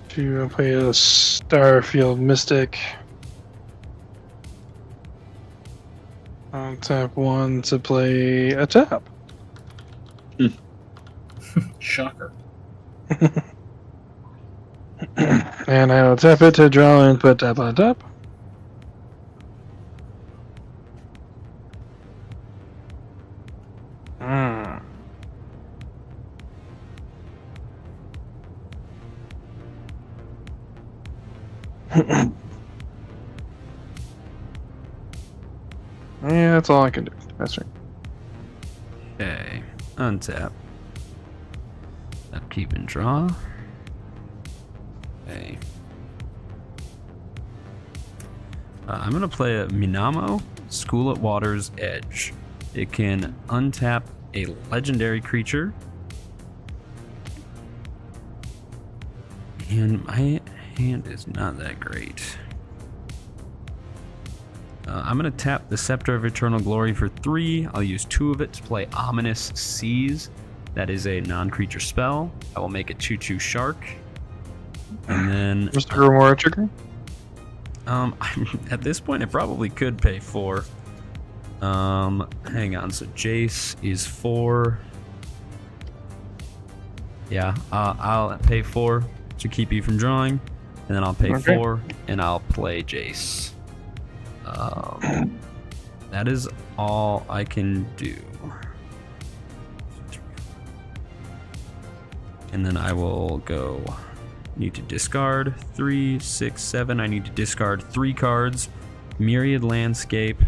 To play a Starfield Mystic. On tap 1 to play a tap. Shocker. And I will tap it to draw and put tap on top. Yeah, that's all I can do. That's right. Okay. Untap. Upkeep and draw. Okay. I'm going to play a Minamo, School at Water's Edge. It can untap a legendary creature. And my hand is not that great. I'm going to tap the Scepter of Eternal Glory for 3. I'll use 2 of it to play Ominous Seas. That is a non-creature spell. I will make a 2/2 shark. And then... Just a Grimoire trigger? At this point, I probably could pay 4. Hang on. So Jace is 4. Yeah, I'll pay 4 to keep you from drawing. And then I'll pay 4 and I'll play Jace. That is all I can do. And then I will go. Need to discard 3, 6, 7. I need to discard 3 cards. Myriad Landscape,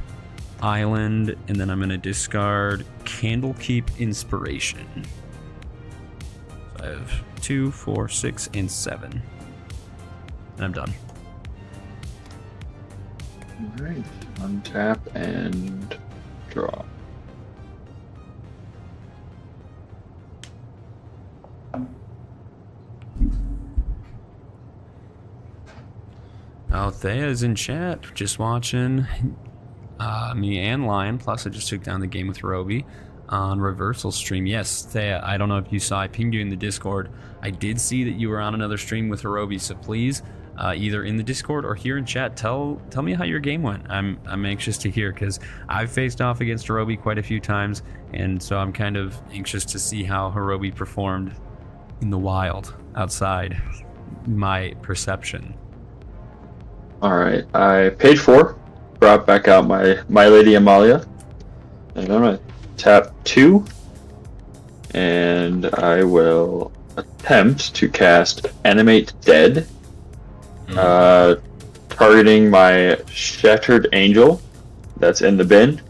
Island, and then I'm going to discard Candlekeep Inspiration. So I have 2, 4, 6, and 7. And I'm done. Alright, untap and draw. Althea is in chat, just watching me and Lion, plus I just took down the game with Roby on Reversal stream. Yes, Thea, I don't know if you saw, I pinged you in the Discord. I did see that you were on another stream with Hirobi, so please, either in the Discord or here in chat, tell me how your game went. I'm anxious to hear, because I've faced off against Hirobi quite a few times, and so I'm kind of anxious to see how Hirobi performed in the wild, outside my perception. Alright, I paid 4, brought back out my Lady Amalia, and I'm gonna tap 2, and I will attempt to cast Animate Dead, targeting my Shattered Angel that's in the bin,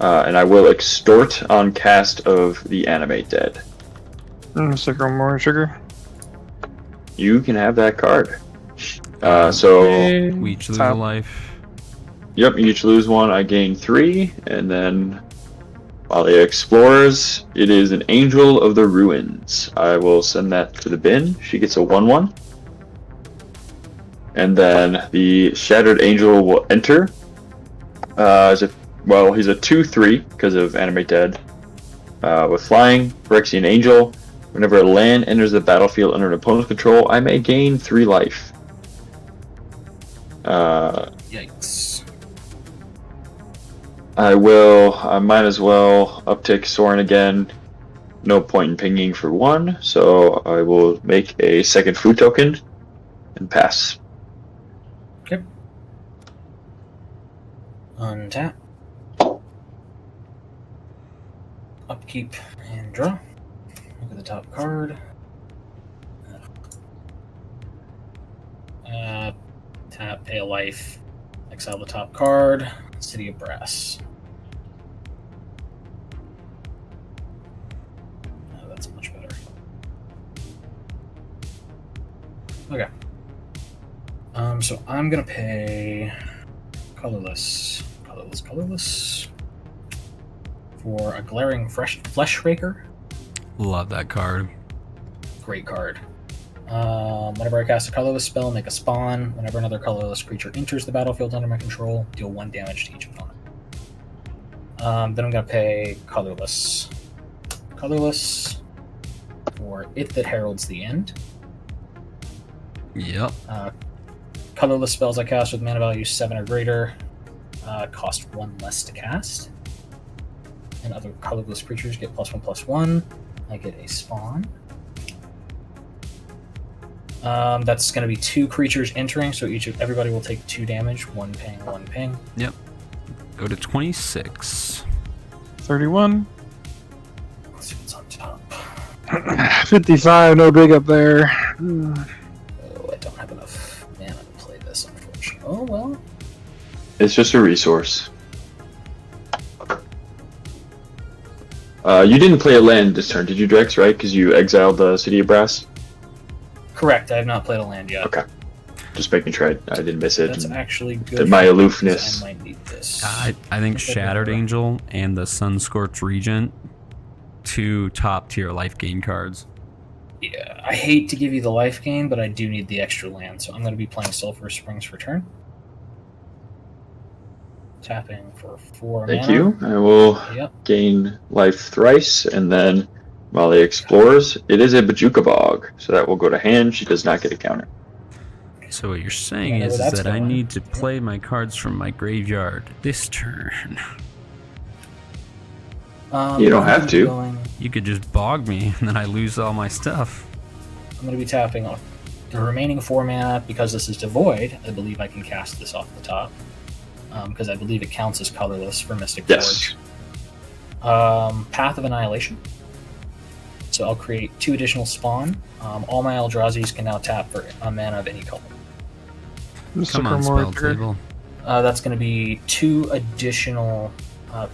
and I will extort on cast of the Animate Dead. Just a Grimoire trigger. You can have that card. So We each lose a life. Yep, you each lose 1, I gain 3, and then Amalia explores. It is an Angel of the Ruins. I will send that to the bin. She gets a 1/1. And then the Shattered Angel will enter. He's a 2/3 because of Animate Dead. With flying, Phyrexian Angel. Whenever a land enters the battlefield under an opponent's control, I may gain 3 life. Yikes. I might as well uptick Soren again. No point in pinging for 1, so I will make a second food token and pass. Okay. Untap. Upkeep and draw. Look at the top card. Tap, pay a life, exile the top card, City of Brass. Oh, that's much better. Okay. So I'm gonna pay colorless for a Glaring Flesh Raker. Love that card. Great card. Whenever I cast a colorless spell, make a spawn. Whenever another colorless creature enters the battlefield under my control, deal 1 damage to each opponent. Then I'm going to pay colorless. Colorless for It That Heralds the End. Yep. Colorless spells I cast with mana value 7 or greater cost 1 less to cast. And other colorless creatures get +1/+1. I get a spawn. That's going to be 2 creatures entering, so everybody will take 2 damage. 1 ping, 1 ping. Yep. Go to 26. 31. Let's see what's on top. 55, no big up there. Oh, I don't have enough mana to play this, unfortunately. Oh, well. It's just a resource. You didn't play a land this turn, did you, Drex, right? Because you exiled the City of Brass? Correct, I have not played a land yet. Okay. Just making sure I didn't miss it. That's and actually good. my for me, aloofness. 'cause I might need this. I think Shattered Angel and the Sunscorched Regent, 2 top tier life gain cards. Yeah, I hate to give you the life gain, but I do need the extra land, so I'm going to be playing Sulphur Springs for turn. Tapping for 4 Thank mana. you. I will Yep. gain life thrice, and then Amalia explores. It is a Bajuka Bog, so that will go to hand. She does not get a counter. So what you're saying I know is where that's that I going. need to play my cards from my graveyard this turn. You don't I'm have gonna to. be going- You could just bog me, and then I lose all my stuff. I'm going to be tapping on the remaining 4 mana. Because this is devoid, I believe I can cast this off the top. Because I believe it counts as colorless for Mystic Yes. Forge. Path of Annihilation. So I'll create 2 additional spawn. All my Eldrazi's can now tap for a mana of any color. Come on, spell table. That's going to be 2 additional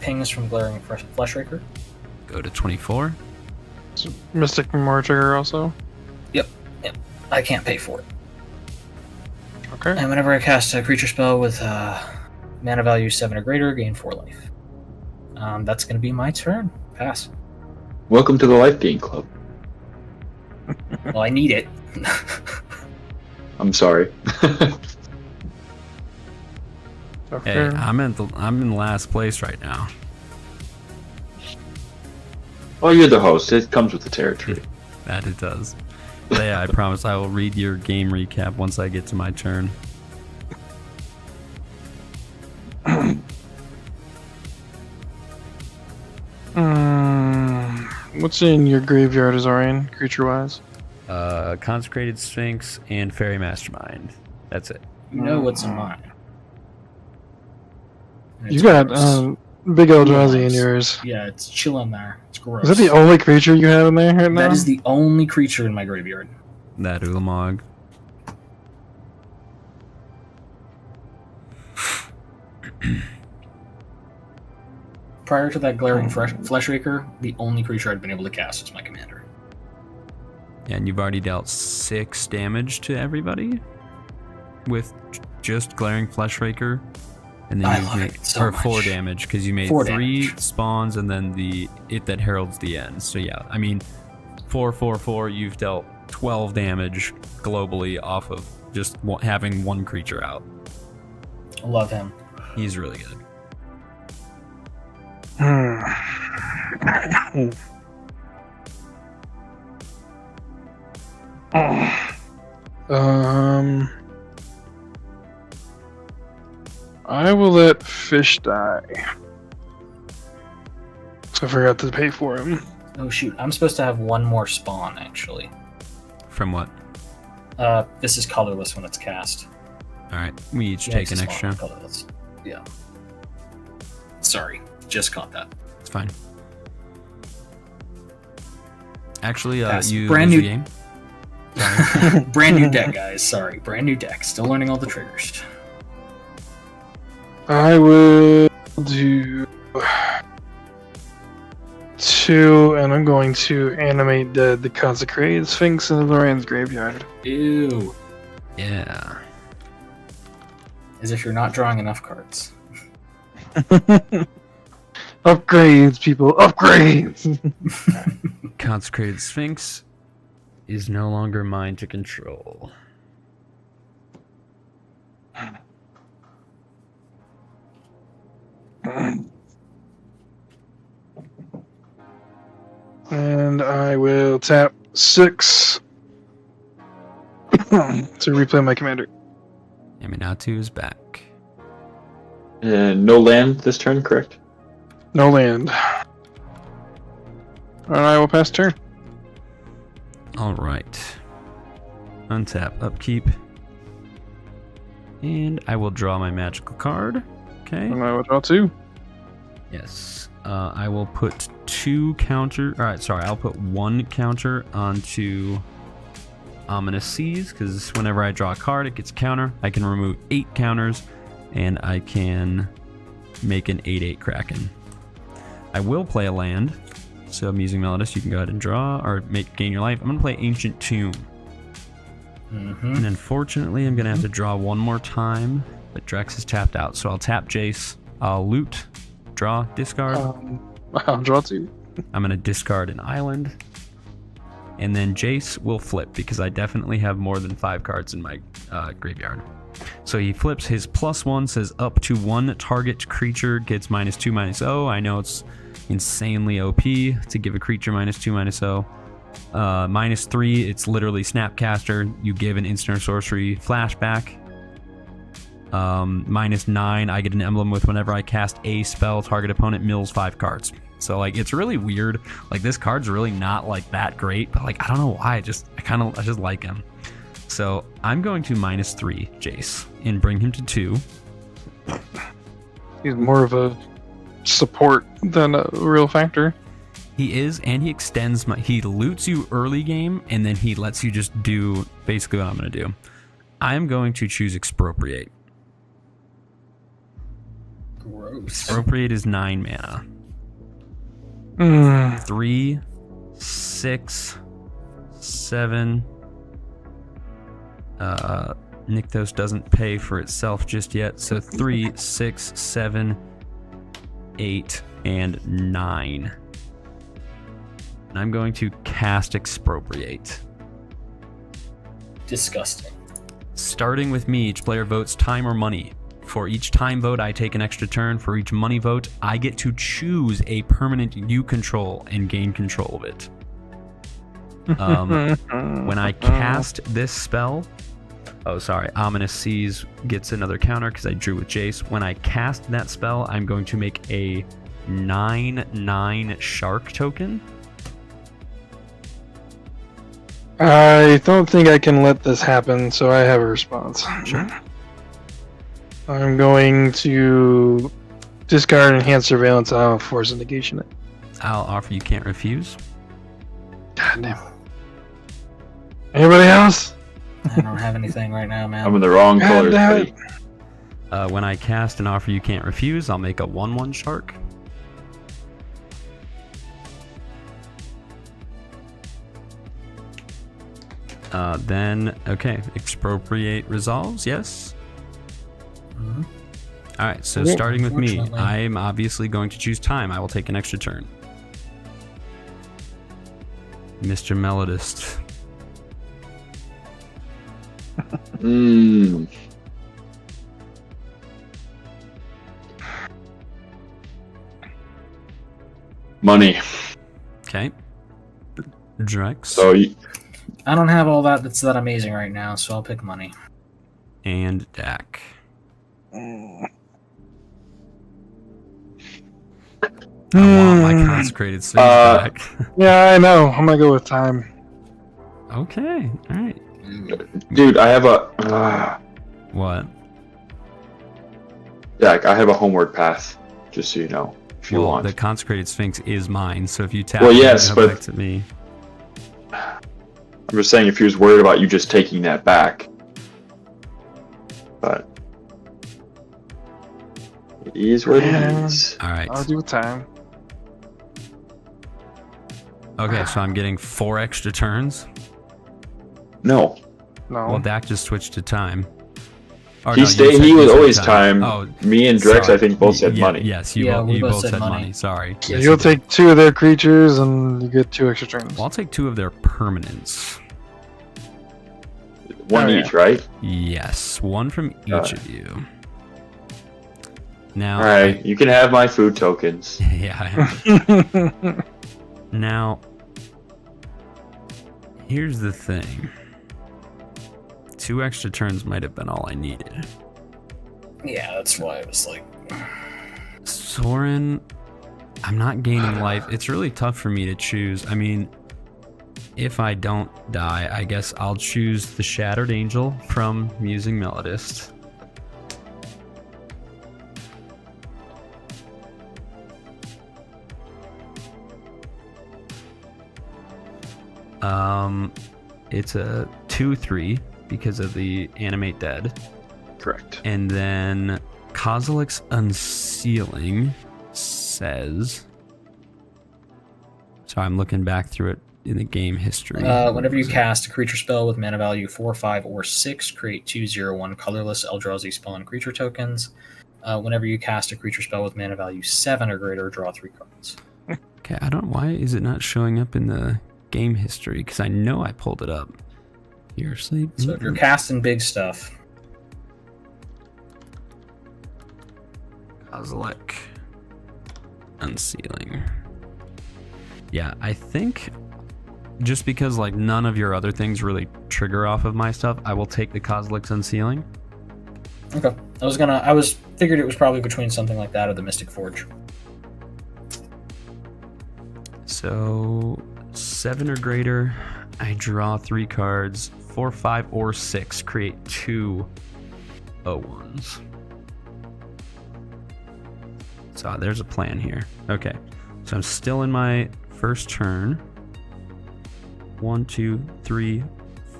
pings from Glaring Fleshraker. Go to 24. Mystic Memory Trigger also. Yep. I can't pay for it. Okay. And whenever I cast a creature spell with mana value 7 or greater, gain 4 life. That's going to be my turn. Pass. Welcome to the Life Gain Club. Well, I need it. I'm sorry. Okay. Hey, I'm in last place right now. Well, you're the host. It comes with the territory. That it does. But yeah, I promise I will read your game recap once I get to my turn. What's in your graveyard, Azoreign, creature-wise? Consecrated Sphinx and Fairy Mastermind. That's it. You know what's in mine. And You it's got gross. Big Eldrazi in yours. Yeah, it's chilling there. It's gross. Is that the only creature you have in there right now? That is the only creature in my graveyard. That Ulamog. Prior to that Glaring Fleshraker, the only creature I'd been able to cast was my commander. Yeah, and you've already dealt 6 damage to everybody with just Glaring Fleshraker. And then I you love made it so or 4 much. damage because you made 4 3 damage. spawns and then it that heralds the end. So yeah, I mean 4/4/4, you've dealt 12 damage globally off of just having one creature out. I love him. He's really good. I will let Fish die. I forgot to pay for him. Oh shoot, I'm supposed to have 1 more spawn actually. From what? This is colorless when it's cast. Alright, we each Yeah, take it's an a extra. spawn colorless. Yeah. Sorry, just caught that. It's fine. Actually, Pass. you Brand lose new- the game. Brand new deck, guys. Sorry, brand new deck. Still learning all the triggers. I will do 2, and I'm going to animate the Consecrated Sphinx in Lorraine's graveyard. Ew. Yeah. As if you're not drawing enough cards. Upgrades, people, upgrades! Consecrated Sphinx is no longer mine to control. And I will tap 6 to replay my commander. Aminatou is back. And no land this turn, correct? No land. And I will pass turn. Alright. Untap, upkeep. And I will draw my magical card. Okay. And I will draw 2. Yes. I will put 2 counter. Alright, sorry. I'll put 1 counter onto Ominous Seas, because whenever I draw a card, it gets a counter. I can remove 8 counters, and I can make an 8/8 Kraken. I will play a land. So I'm using Melodist. You can go ahead and draw or gain your life. I'm going to play Ancient Tomb. Mm-hmm. And unfortunately, I'm going to have to draw one more time, but Drex is tapped out. So I'll tap Jace, I'll loot, draw, discard. I'll draw 2. I'm going to discard an island. And then Jace will flip because I definitely have more than 5 cards in my graveyard. So he flips his +1, says up to 1 target creature gets -2/-0. I know it's insanely OP to give a creature -2/-0. -3, it's literally Snapcaster. You give an instant or sorcery flashback. -9, I get an emblem with whenever I cast a spell, target opponent mills 5 cards. So like it's really weird. Like this card's really not like that great, but like I don't know why. I just like him. So I'm going to -3 Jace and bring him to 2. He's more of a support than a real factor. He is, and he extends he loots you early game, and then he lets you just do basically what I'm going to do. I'm going to choose Expropriate. Gross. Expropriate is 9 mana. 3, 6, 7. Nykthos doesn't pay for itself just yet, so 3, 6, 7, 8, and 9. And I'm going to cast Expropriate. Disgusting. Starting with me, each player votes time or money. For each time vote, I take an extra turn. For each money vote, I get to choose a permanent you control and gain control of it. When I cast this spell... Oh, sorry. Ominous Seas gets another counter because I drew with Jace. When I cast that spell, I'm going to make a 9/9 shark token. I don't think I can let this happen, so I have a response. Sure. I'm going to discard Enhanced Surveillance. I'll force a negation it. I'll offer you can't refuse. God damn. Anybody else? I don't have anything right now, man. I'm in the wrong God colors, damn it. buddy. When I cast an offer you can't refuse, I'll make a 1/1 shark. Okay, Expropriate resolves, yes? Mhm. Alright, so Yeah, starting with me, unfortunately. I'm obviously going to choose time. I will take an extra turn. Mr. Melodist. Money. Okay. Drex. So I don't have all that's that amazing right now, so I'll pick money. And Dak. I want my consecrated Sphinx back. Yeah, I know. I'm gonna go with time. Okay, alright. dude, I have a What? Dak, I have a homeward path. Just so you know, if you Well, want. the consecrated Sphinx is mine, so if you tap Well, it, yes, it'll but- come back to me. I'm just saying if he was worried about you just taking that back. But it is what it Yeah. is. Alright. I'll do with time. Okay, so I'm getting 4 extra turns. No. No. Well, Dak just switched to time. Or He no, you stayed. said- He you was said always time. Oh, Me and Drex, sorry. I think, both said Yeah, money. Yes, Yeah, we you both both said said money. money. Sorry. So Yes, you'll you did. take 2 of their creatures and you get 2 extra turns. Well, I'll take 2 of their permanents. One Oh, yeah. each, right? Yes, 1 from each of you. Now, All right. You can have my food tokens. yeah. Now, here's the thing. 2 extra turns might have been all I needed. Yeah, that's why I was like, Soren, I'm not gaining life. It's really tough for me to choose. I mean, if I don't die, I guess I'll choose the Shattered Angel from Musing Melodist. It's a 2/3 because of the Animate Dead. Correct. And then Kozilek's Unsealing says... So I'm looking back through it in the game history. Whenever you cast a creature spell with mana value 4, 5, or 6, create 2/0/1 colorless Eldrazi spawn creature tokens. Whenever you cast a creature spell with mana value 7 or greater, draw 3 cards. Okay, I don't. Why is it not showing up in the game history? Because I know I pulled it up. Here, sleep. So if you're casting big stuff, Ulalek. Unsealing. Yeah, I think just because like none of your other things really trigger off of my stuff, I will take the Kozilek's Unsealing. okay. Figured it was probably between something like that or the Mystic Forge. So 7 or greater, I draw 3 cards. 4, 5, or 6, create 2 0/1s. So there's a plan here. Okay, so I'm still in my first turn. 1, 2, 3,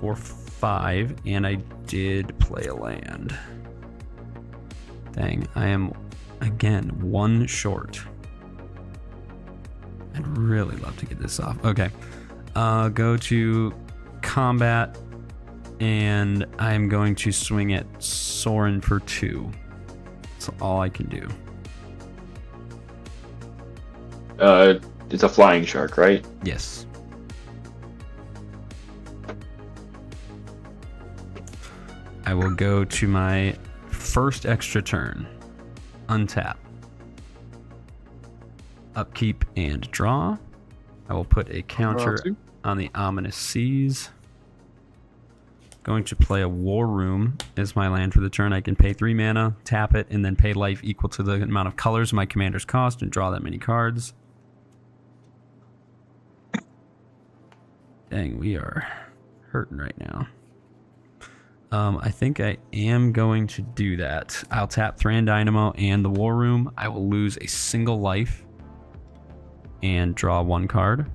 4, 5, and I did play a land. Dang, I am again 1 short. I'd really love to get this off. Okay, go to combat, and I'm going to swing at Sorin for 2. That's all I can do. It's a flying shark, right? Yes. I will go to my first extra turn. Untap. Upkeep and draw. I will put a counter on the Ominous Seas. Going to play a War Room as my land for the turn. I can pay 3 mana, tap it, and then pay life equal to the amount of colors my commander's cost and draw that many cards. Dang, we are hurting right now. I think I am going to do that. I'll tap Thran Dynamo and the War Room. I will lose a single life and draw 1 card.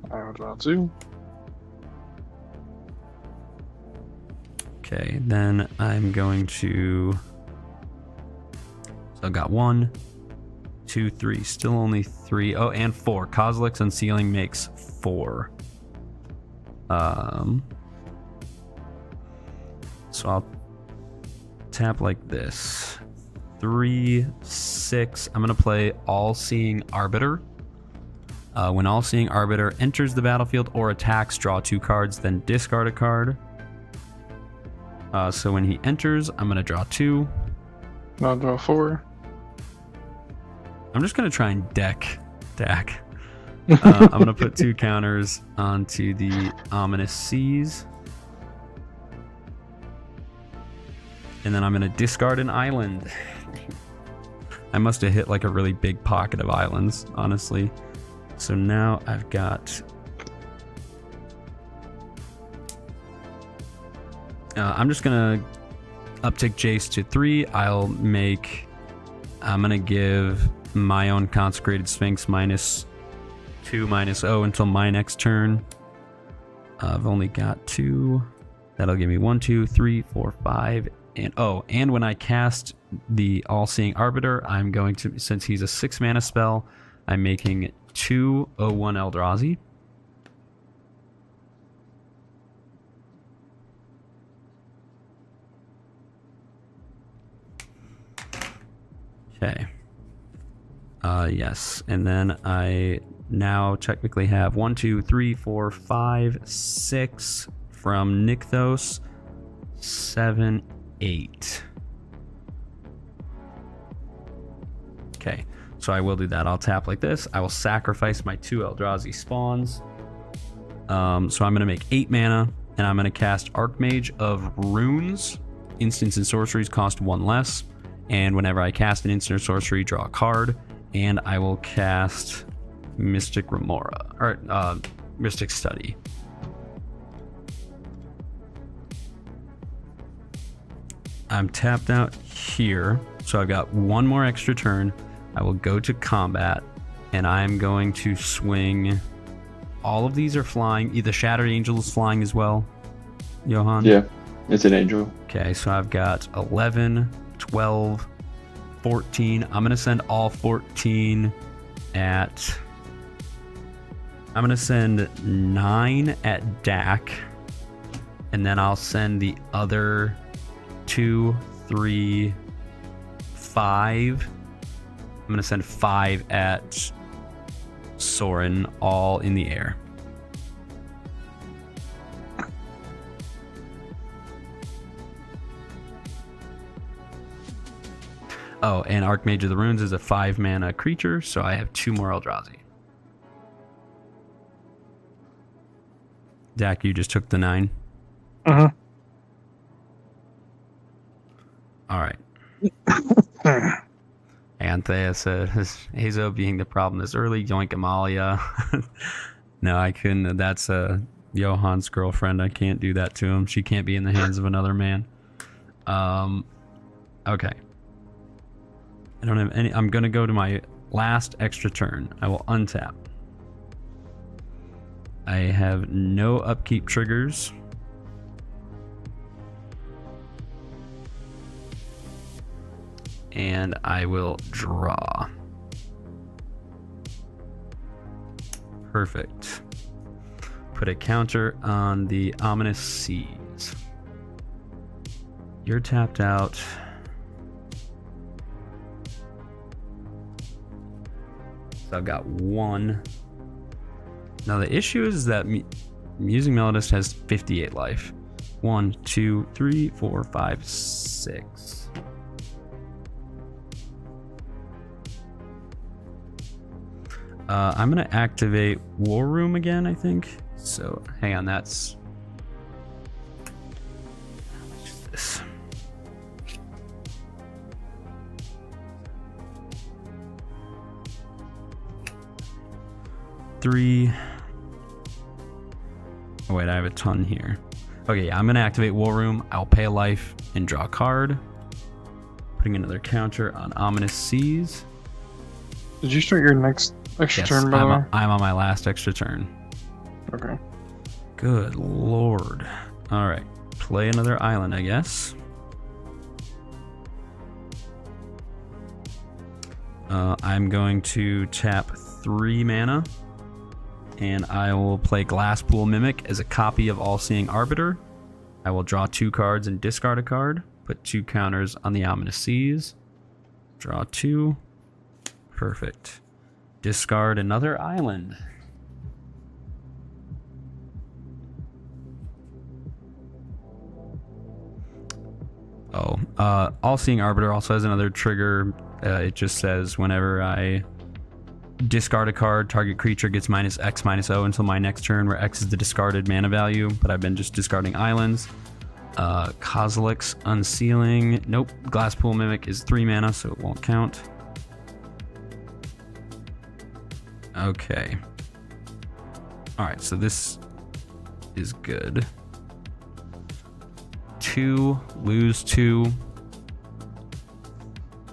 I'll draw 2. Okay, then I'm going to... So I've got 1, 2, 3. Still only 3. Oh, and 4. Kozilek's Unsealing makes 4. So I'll tap like this. 3, 6. I'm going to play All-Seeing Arbiter. When All-Seeing Arbiter enters the battlefield or attacks, draw 2 cards, then discard a card. So when he enters, I'm going to draw 2. I'll draw 4. I'm just going to try and deck. I'm going to put 2 counters onto the Ominous Seas. And then I'm going to discard an island. I must have hit like a really big pocket of islands, honestly. So now I've got... I'm just going to uptick Jace to 3. I'm going to give my own Consecrated Sphinx -2, -0 until my next turn. I've only got 2. That'll give me 1, 2, 3, 4, 5, and when I cast the All-Seeing Arbiter, I'm going to, since he's a 6 mana spell, I'm making 2 0/1 Eldrazi. Okay. Yes, and then I now technically have 1, 2, 3, 4, 5, 6 from Nykthos, 7, 8. Okay, so I will do that. I'll tap like this. I will sacrifice my 2 Eldrazi spawns. So I'm going to make 8 mana, and I'm going to cast Archmage of Runes. Instants and sorceries cost 1 less. And whenever I cast an instant or sorcery, draw a card. And I will cast Mystic Remora, or Mystic Study. I'm tapped out here, so I've got 1 more extra turn. I will go to combat, and I'm going to swing. All of these are flying. Either Shattered Angel is flying as well, Johan? Yeah, it's an angel. Okay, so I've got 11, 12, 14. I'm going to send all 14 at I'm going to send 9 at Dak, and then I'll send the other 2, 3, 5. I'm going to send 5 at Soren, all in the air. Oh, and Archmage of the Runes is a 5-mana creature, so I have 2 more Eldrazi. Dak, you just took the 9? Uh-huh. Alright. Anthea says, Azo being the problem this early, yoink Amalia. No, I couldn't. That's Johan's girlfriend. I can't do that to him. She can't be in the hands of another man. Okay. I don't have any. I'm going to go to my last extra turn. I will untap. I have no upkeep triggers. And I will draw. Perfect. Put a counter on the Ominous Seas. You're tapped out. So I've got 1. Now the issue is that Musing Melodist has 58 life. 1, 2, 3, 4, 5, 6. I'm gonna activate War Room again, I think. So hang on, that's how much is this? Three. Oh wait, I have a ton here. Okay, yeah, I'm gonna activate War Room. I'll pay a life and draw a card. Putting another counter on Ominous Seas. Did you start your next extra turn, by the way? I'm on my last extra turn. Okay. Good lord. Alright, play another island, I guess. I'm going to tap 3 mana. And I will play Glasspool Mimic as a copy of All-Seeing Arbiter. I will draw 2 cards and discard a card. Put 2 counters on the Ominous Seas. Draw 2. Perfect. Discard another island. Oh, All-Seeing Arbiter also has another trigger. It just says whenever I discard a card, target creature gets -X, -O until my next turn, where X is the discarded mana value, but I've been just discarding islands. Kozilek's Unsealing. Nope. Glasspool Mimic is 3 mana, so it won't count. Okay. Alright, so this is good. 2, lose 2.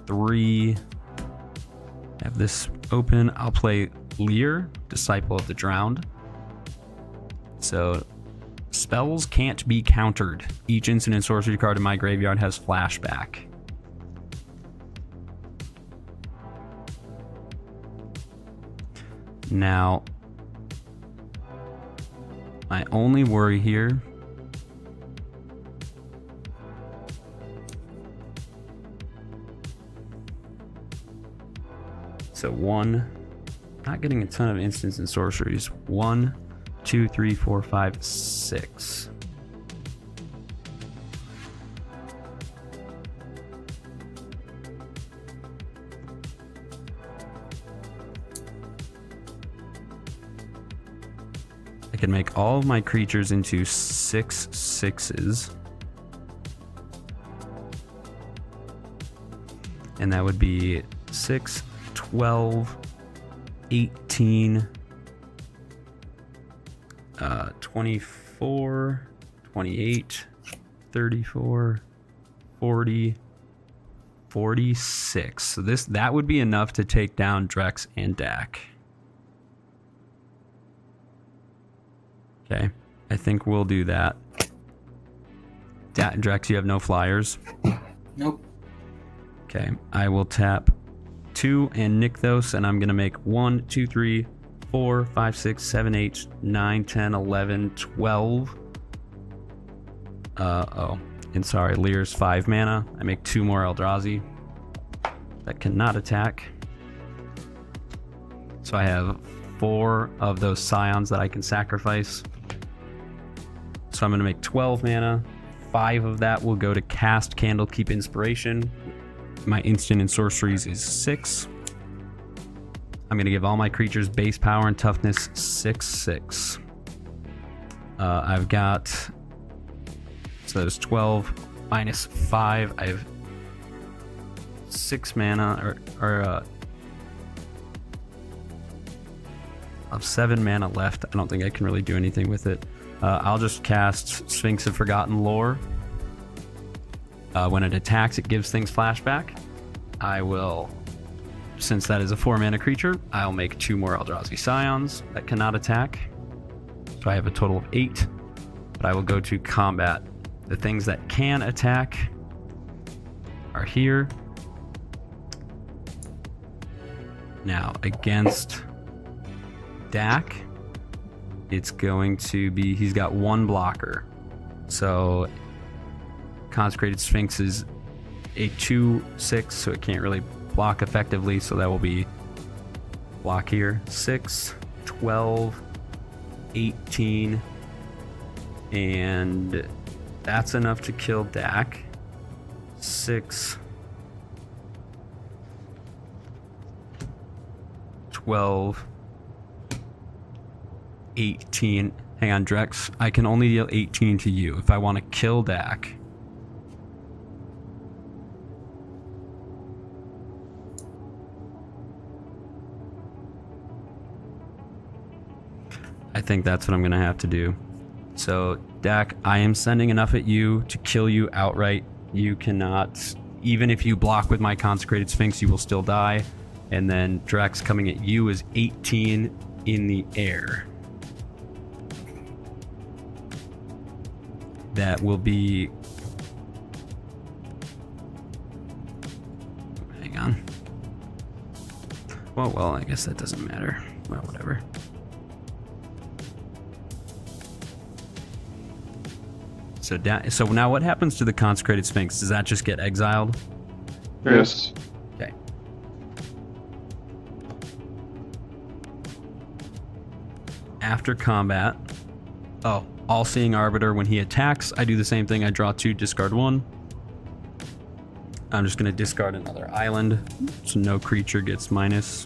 3. Have this open. I'll play Lear, Disciple of the Drowned. So, spells can't be countered. Each instant and sorcery card in my graveyard has flashback. Now, my only worry here so 1, not getting a ton of instants and sorceries. 1, 2, 3, 4, 5, 6. I can make all of my creatures into 6 6s. And that would be 6, 12, 18, 24, 28, 34, 40, 46. So that would be enough to take down Drex and Dak. Okay, I think we'll do that. Drex, you have no flyers? Nope. Okay, I will tap 2 and Nykthos, and I'm going to make 1, 2, 3, 4, 5, 6, 7, 8, 9, 10, 11, 12. And sorry, Lear's 5 mana. I make 2 more Eldrazi that cannot attack. So I have 4 of those Scions that I can sacrifice. So I'm going to make 12 mana. 5 of that will go to cast Candlekeep Inspiration. My instant and sorceries is 6. I'm going to give all my creatures base power and toughness 6/6. I've got, so there's 12 minus 5. I have 6 mana, I have 7 mana left. I don't think I can really do anything with it. I'll just cast Sphinx of Forgotten Lore. When it attacks, it gives things flashback. I will, since that is a 4 mana creature, I'll make 2 more Eldrazi Scions that cannot attack. So I have a total of 8. But I will go to combat. The things that can attack are here. Now, against Dak, it's going to be, he's got 1 blocker. So Consecrated Sphinx is a 2/6, so it can't really block effectively. So that will be block here. 6, 12, 18, and that's enough to kill Dak. 6, 12, 18. Hang on, Drex. I can only deal 18 to you if I want to kill Dak. I think that's what I'm going to have to do. So, Dak, I am sending enough at you to kill you outright. You cannot, even if you block with my Consecrated Sphinx, you will still die. And then Drex coming at you is 18 in the air. That will be... Hang on. Well, I guess that doesn't matter. Well, whatever. So now what happens to the Consecrated Sphinx? Does that just get exiled? Yes. Okay. After combat, All-Seeing Arbiter, when he attacks, I do the same thing. I draw 2, discard 1. I'm just going to discard another island, so no creature gets minus.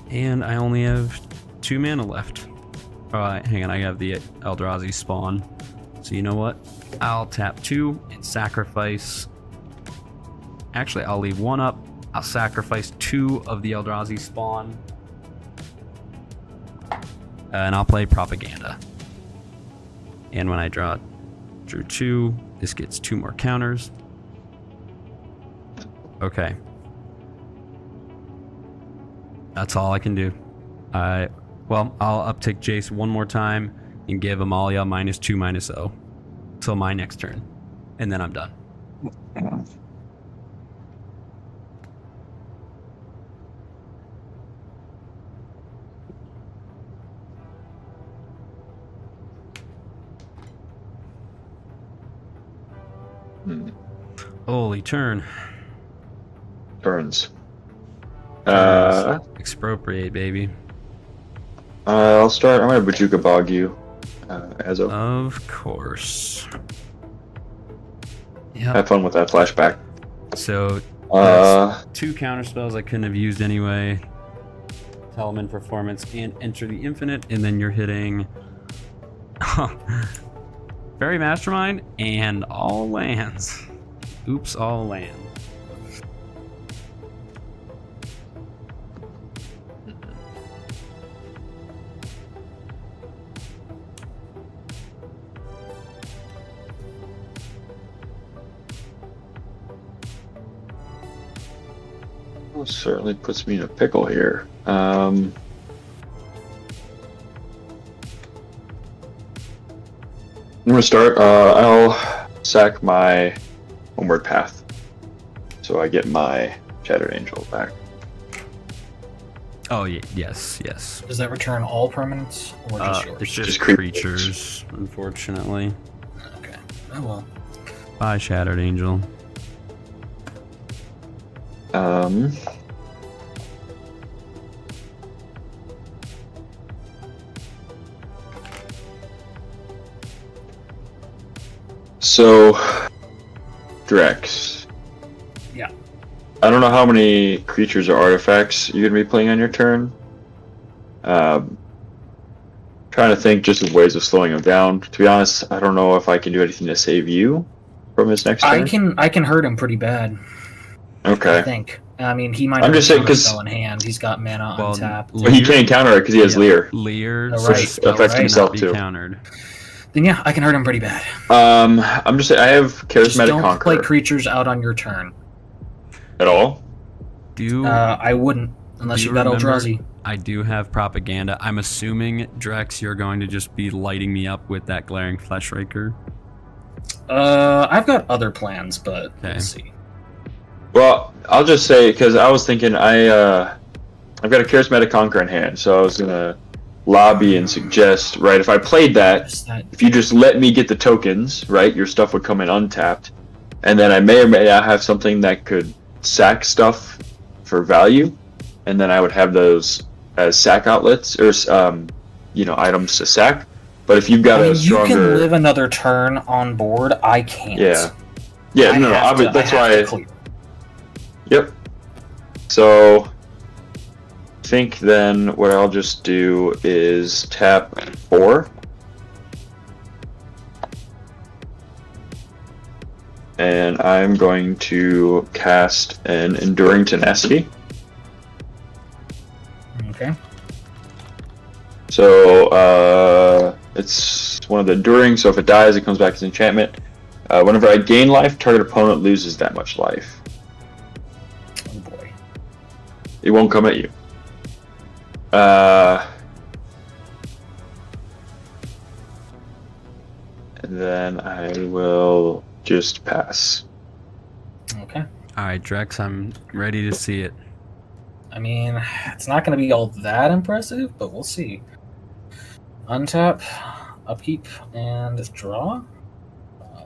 And I only have 2 mana left. Hang on, I have the Eldrazi spawn. So you know what? I'll tap 2 and sacrifice... Actually, I'll leave 1 up. I'll sacrifice 2 of the Eldrazi spawn. And I'll play Propaganda. And when I drew 2, this gets 2 more counters. Okay. That's all I can do. Well, I'll uptick Jace 1 more time and give Amalia -2/-0 till my next turn. And then I'm done. Holy turn. Turns. Expropriate, baby. I'll start. I'm gonna Bajuka Bog you, Azo. Of course. Yep. Have fun with that flashback. So, that's 2 counter spells I couldn't have used anyway. Telemann Performance and Enter the Infinite, and then you're hitting Fairy Mastermind and all lands. Oops, all lands. Well, certainly puts me in a pickle here. I'm gonna start. I'll sack my Homeward Path, so I get my Shattered Angel back. Oh, yes. Does that return all permanents or just yours? It's just creatures. creatures, unfortunately. Okay. Oh well. Bye, Shattered Angel. So, Drex. Yeah. I don't know how many creatures or artifacts you're gonna be playing on your turn. Trying to think just of ways of slowing him down. To be honest, I don't know if I can do anything to save you from his next turn. I can hurt him pretty bad. I Okay. think. I mean, he might I'm have just a saying, 'cause- spell in hand. He's got mana Well, untapped. But he can't counter it because he has Yeah. Leer. Leer Oh, right. spell Affects right. himself cannot too. be countered. Then yeah, I can hurt him pretty bad. I'm just saying, I have Just Charismatic don't Conqueror play creatures out on your turn. at all. Do you, I wouldn't unless do you you got remember- Eldrazi. I do have propaganda. I'm assuming, Drex, you're going to just be lighting me up with that glaring flesh raker. I've got other plans, but Okay. we'll see. Well, I'll just say, because I was thinking, I've got a Charismatic Conqueror in hand, so I was gonna lobby and suggest, right, if I played that, Just that. if you just let me get the tokens, right, your stuff would come in untapped, and then I may or may not have something that could sack stuff for value, and then I would have those as sack outlets, or items to sack. But if you've got I mean, a you stronger, can live another turn on board. I can't. yeah, I no, have to- that's I have why. to clear. Yep. So, I think then what I'll just do is tap 4. And I'm going to cast an Enduring Tenacity. Okay. So, it's one of the Enduring, so if it dies, it comes back as enchantment. Whenever I gain life, target opponent loses that much life. Oh boy. It won't come at you. And then I will just pass. Okay. Alright, Drex, I'm ready to see it. I mean, it's not going to be all that impressive, but we'll see. Untap, upkeep, and draw.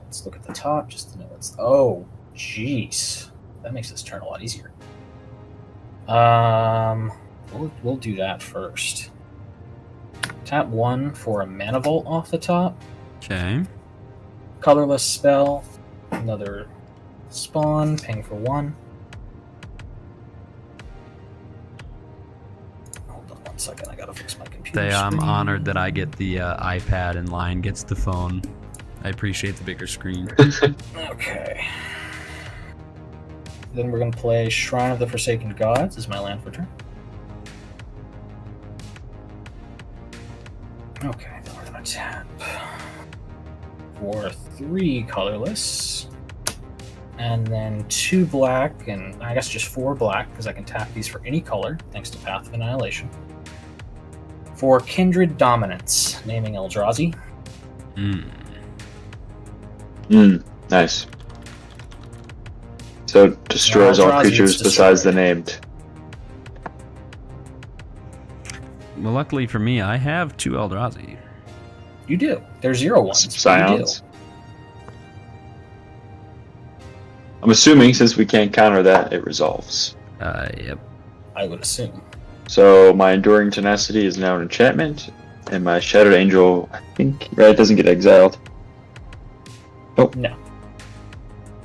Let's look at the top just to know what's. Oh, jeez, that makes this turn a lot easier. We'll do that first. Tap 1 for a mana vault off the top. Okay. Colorless spell. Another spawn. Ping for 1. Hold on 1 second. I gotta fix my computer. I'm screen. honored that I get the iPad and Lion gets the phone. I appreciate the bigger screen. Okay. Then we're gonna play Shrine of the Forsaken Gods as my land for turn. Okay, then we're gonna tap for 3 colorless, and then 2 black, and I guess just 4 black because I can tap these for any color thanks to Path of Annihilation. For Kindred Dominance, naming Eldrazi. Nice. So destroys all Eldrazi creatures is besides the destroyed. named. Well, luckily for me, I have 2 Eldrazi. You do. They're 0/1s. but you do. Scions. I'm assuming since we can't counter that, it resolves. Yep. I would assume. So my Enduring Tenacity is now an enchantment, and my Shattered Angel, I think, right, doesn't get exiled. Nope. No.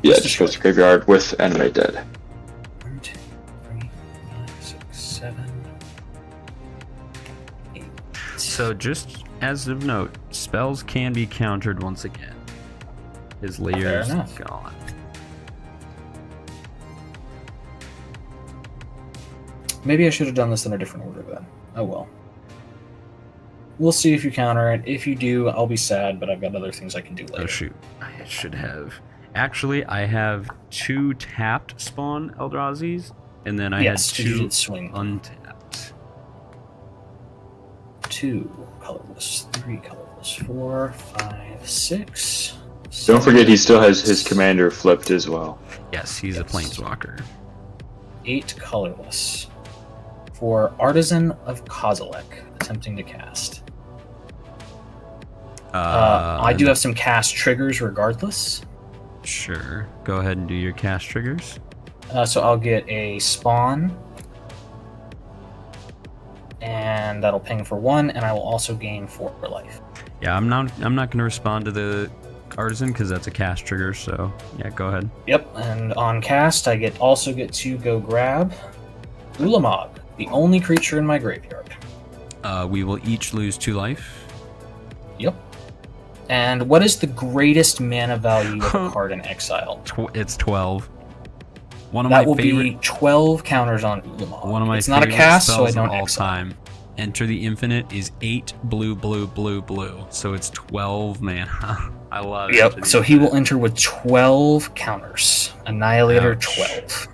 Yeah, It's it just goes to graveyard with Animate Dead. 1, 2, 3, 5, 6, 7, 8. So just as of note, spells can be countered once again. His Leer's enough. gone. Maybe I should have done this in a different order then. Oh well. We'll see if you counter it. If you do, I'll be sad, but I've got other things I can do later. Oh shoot, I should have. Actually, I have 2 tapped spawn Eldrazi's, and then I Yes, had 'cause you 2 did swing. untapped. 2 colorless, 3 colorless, 4, 5, 6. Don't 7, forget he still has his commander flipped as well. Yes, he's a Yes. planeswalker. 8 colorless, For Artisan of Kozilek, attempting to cast. I do have some cast triggers regardless. Sure. Go ahead and do your cast triggers. So I'll get a spawn, and that'll ping for 1, and I will also gain 4 life. Yeah, I'm not going to respond to the artisan because that's a cast trigger. So yeah, go ahead. Yep, and on cast, I also get to go grab Ulalek, the only creature in my graveyard. We will each lose 2 life. Yep. And what is the greatest mana value of a card in exile? It's 12. One of That my will favorite. be 12 counters on Ulalek. One of my It's not a favorite cast, so I spells don't of all exile. time. Enter the Infinite is 8 blue, blue, blue, blue. So it's 12 mana. I love it. Yep, so he will enter with 12 counters. Annihilator Ouch. 12.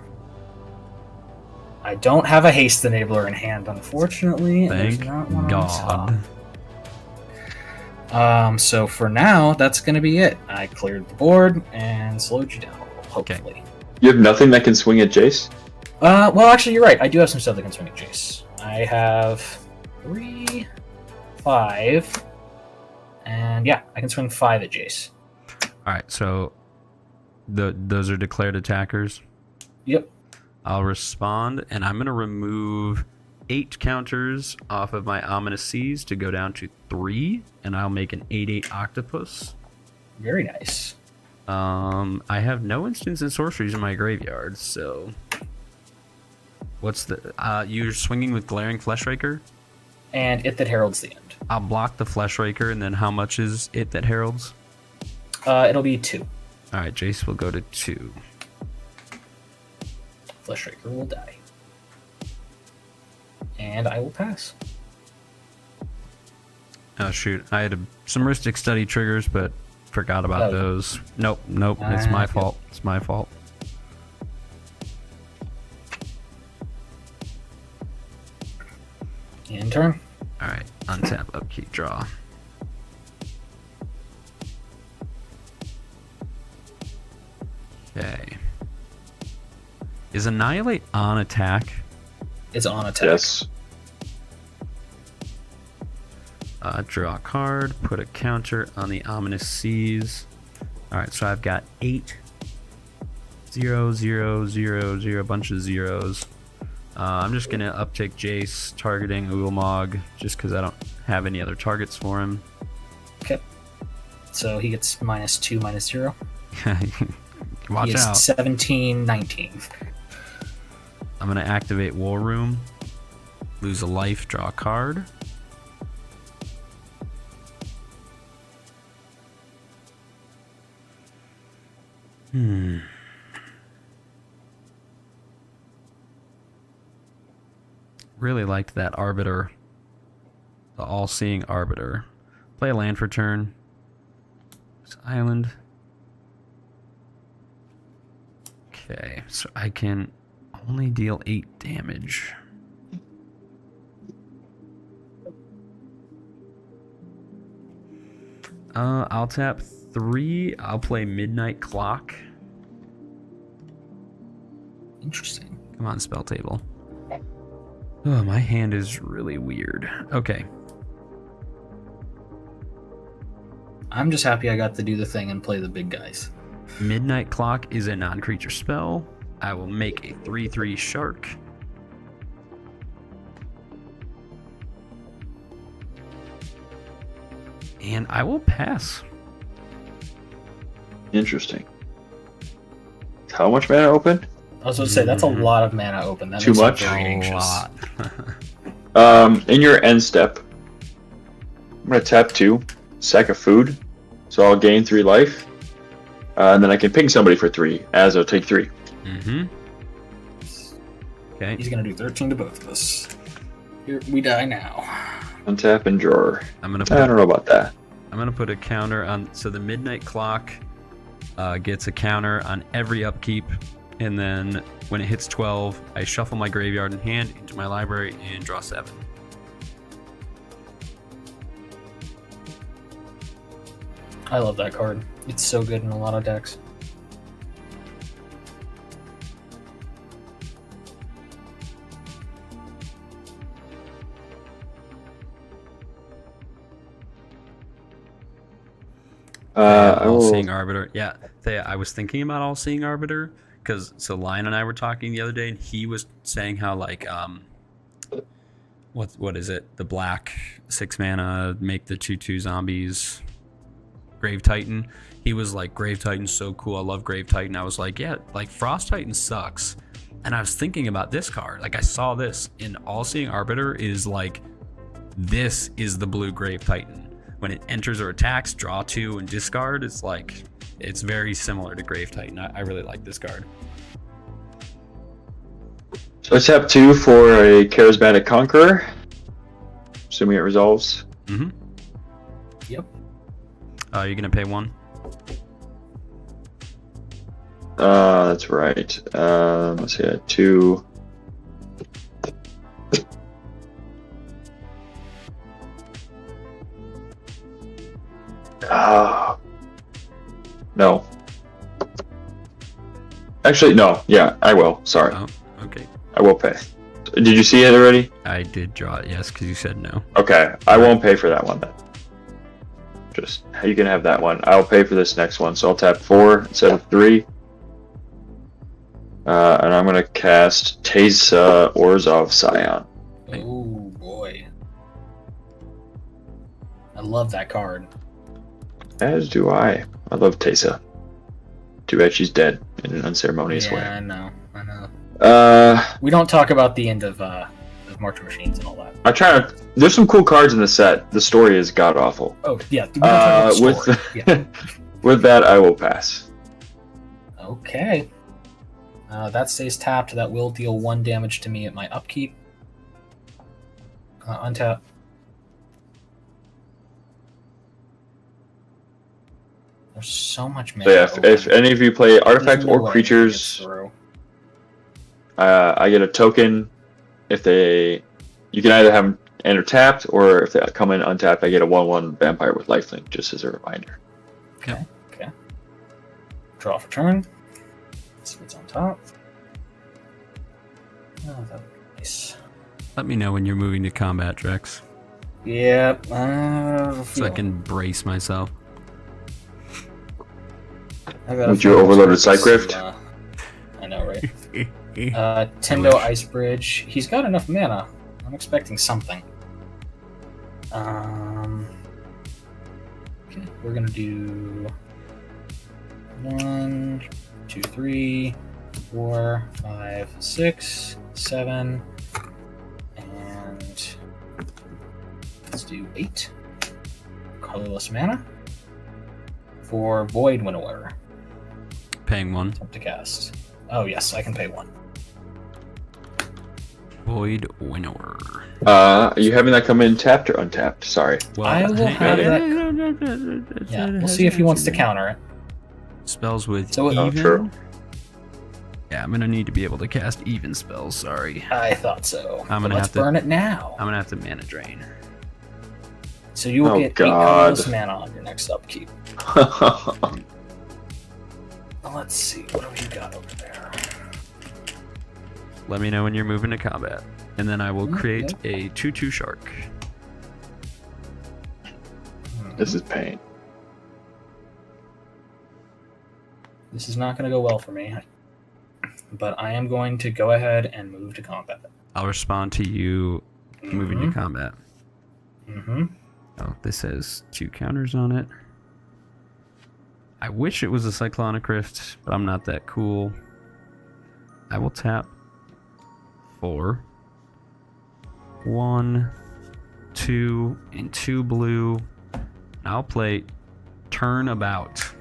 I don't have a haste enabler in hand, unfortunately. There's Thank not one on God. top. So for now, that's going to be it. I cleared the board and slowed you down a little, hopefully. You have nothing that can swing at Jace? Well, actually, you're right. I do have some stuff that can swing at Jace. I have 3, 5, and yeah, I can swing 5 at Jace. All right, so those are declared attackers. Yep. I'll respond, and I'm going to remove 8 counters off of my Ominous Seas to go down to 3, and I'll make an 8/8 octopus. Very nice. I have no instants and sorceries in my graveyard, so what's the you're swinging with Glaring Fleshraker? And It That Heralds the End. I'll block the Fleshraker, and then how much is It That Heralds? It'll be 2. All right, Jace will go to 2. Fleshraker will die. And I will pass. Oh shoot, I had some Mystic Study triggers, but forgot about Oh. those. Nope, it's my good. fault. It's my fault. End turn. All right, untap, upkeep, draw. Okay. Is Annihilate on attack? It's on attack. Yes. Draw a card, put a counter on the Ominous Seas. Alright, so I've got 8. 0, 0, 0, 0, a bunch of zeros. I'm just going to uptick Jace, targeting Ulalek, just because I don't have any other targets for him. Okay. So he gets -2, -0. Watch he is out. 17, 19. I'm going to activate War Room, lose a life, draw a card. Really liked that Arbiter. The all-seeing Arbiter. Play a land for turn. This island. Okay, so I can only deal 8 damage. I'll tap 3. I'll play Midnight Clock. Interesting. Come on, spell table. Oh, my hand is really weird. Okay. I'm just happy I got to do the thing and play the big guys. Midnight Clock is a non-creature spell. I will make a 3/3 shark. And I will pass. Interesting. How much mana open? I was going to say, that's a lot of mana open. That Too makes me much? very A anxious. lot. In your end step, I'm going to tap 2, sack a food, so I'll gain 3 life. And then I can ping somebody for 3, as I'll take 3. Mm-hmm. Okay. He's going to do 13 to both of us. Here we die now. Untap and draw. I'm gonna I don't know about that. put a counter on. So the Midnight Clock gets a counter on every upkeep, and then when it hits 12, I shuffle my graveyard in hand into my library and draw 7. I love that card. It's so good in a lot of decks. I will. All-Seeing Arbiter. Yeah, Thea, I was thinking about All-Seeing Arbiter because so Lion and I were talking the other day, and he was saying how like what is it? The black 6 mana make the 2/2 zombies. Grave Titan. He was like, Grave Titan's so cool. I love Grave Titan. I was like, yeah, like Frost Titan sucks. And I was thinking about this card. Like I saw this in All-Seeing Arbiter is like, this is the blue Grave Titan. When it enters or attacks, draw 2 and discard. It's like, it's very similar to Grave Titan. I really like this card. So I tap 2 for a Charismatic Conqueror. Assuming it resolves. Mm-hmm. Yep. You're gonna pay 1. That's right. Let's see, 2. No. Actually, no. Yeah, I will. Sorry. Oh, okay. I will pay. Did you see it already? I did draw it, yes, because you said no. Okay, I won't pay for that one then. Just, you can have that one. I'll pay for this next one, so I'll tap 4 instead of 3. And I'm going to cast Teysa Orzhov Scion. Oh boy. I love that card. As do I. I love Teysa. Too bad she's dead in an unceremonious way. I know. We don't talk about the end of March Machines and all that. I try to. There's some cool cards in the set. The story is god awful. Oh yeah, we don't talk about the story. Yeah. With that, I will pass. Okay. That stays tapped. That will deal 1 damage to me at my upkeep. Untap. There's so much mana. So yeah, if any of you play artifacts or creatures, I get a token. If you can either have them enter tapped, or if they come in untapped, I get a 1/1 vampire with lifelink, just as a reminder. Okay. Okay. Draw for turn. See what's on top. Oh, that would be nice. Let me know when you're moving to combat, Drex. Yep. So I can brace myself. Would you overloaded Psych Rift? I know, right? Tendo Ice Bridge. He's got enough mana. I'm expecting something. Okay, we're gonna do 1, 2, 3, 4, 5, 6, 7, and let's do 8. Colorless mana for Void Winnower. Paying 1. Attempt to cast. Oh yes, I can pay 1. Void Winnower. Are you having that come in tapped or untapped? Sorry. Well, I will have that. Yeah, we'll see if he wants to counter it. Spells with So even. true. Yeah, I'm gonna need to be able to cast even spells. Sorry. I thought so. I'm gonna Let's have to burn it now. I'm gonna have to mana drain. So you will get 8 colorless mana on your next upkeep. Let's see, what do you got over there? Let me know when you're moving to combat, and then I will create a 2/2 shark. This is pain. This is not going to go well for me, but I am going to go ahead and move to combat. I'll respond to you moving to combat. Mm-hmm. Oh, this has 2 counters on it. I wish it was a Cyclonic Rift, but I'm not that cool. I will tap 4. 1, 2, and 2 blue. I'll play Turnabout.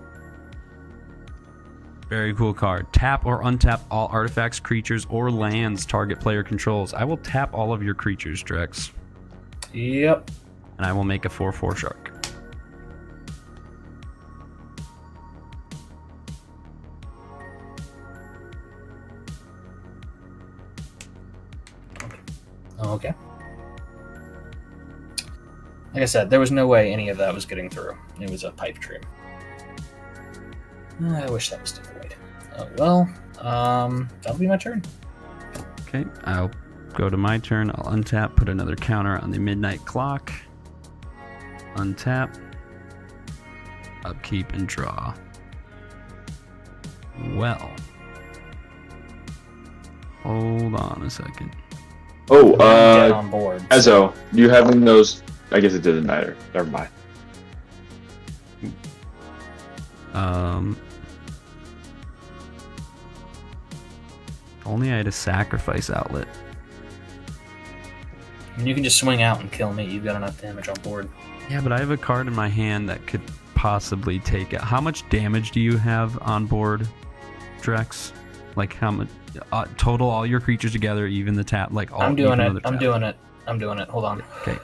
Very cool card. Tap or untap all artifacts, creatures, or lands target player controls. I will tap all of your creatures, Drex. Yep. And I will make a 4/4 shark. Okay. Like I said, there was no way any of that was getting through. It was a pipe dream. I wish that was devoid. Oh well, that'll be my turn. Okay, I'll go to my turn. I'll untap, put another counter on the midnight clock. Untap. upkeep, and draw. Well, hold on a second. Oh, Dead on board. Ezo, you having those? I guess it didn't matter. Never mind. If only I had a sacrifice outlet. And you can just swing out and kill me. You've got enough damage on board. Yeah, but I have a card in my hand that could possibly take it. How much damage do you have on board, Drex? Like how much total? All your creatures together, even the tap. Like all. I'm doing even it. the I'm tap. doing it. I'm doing it. Hold on. Okay.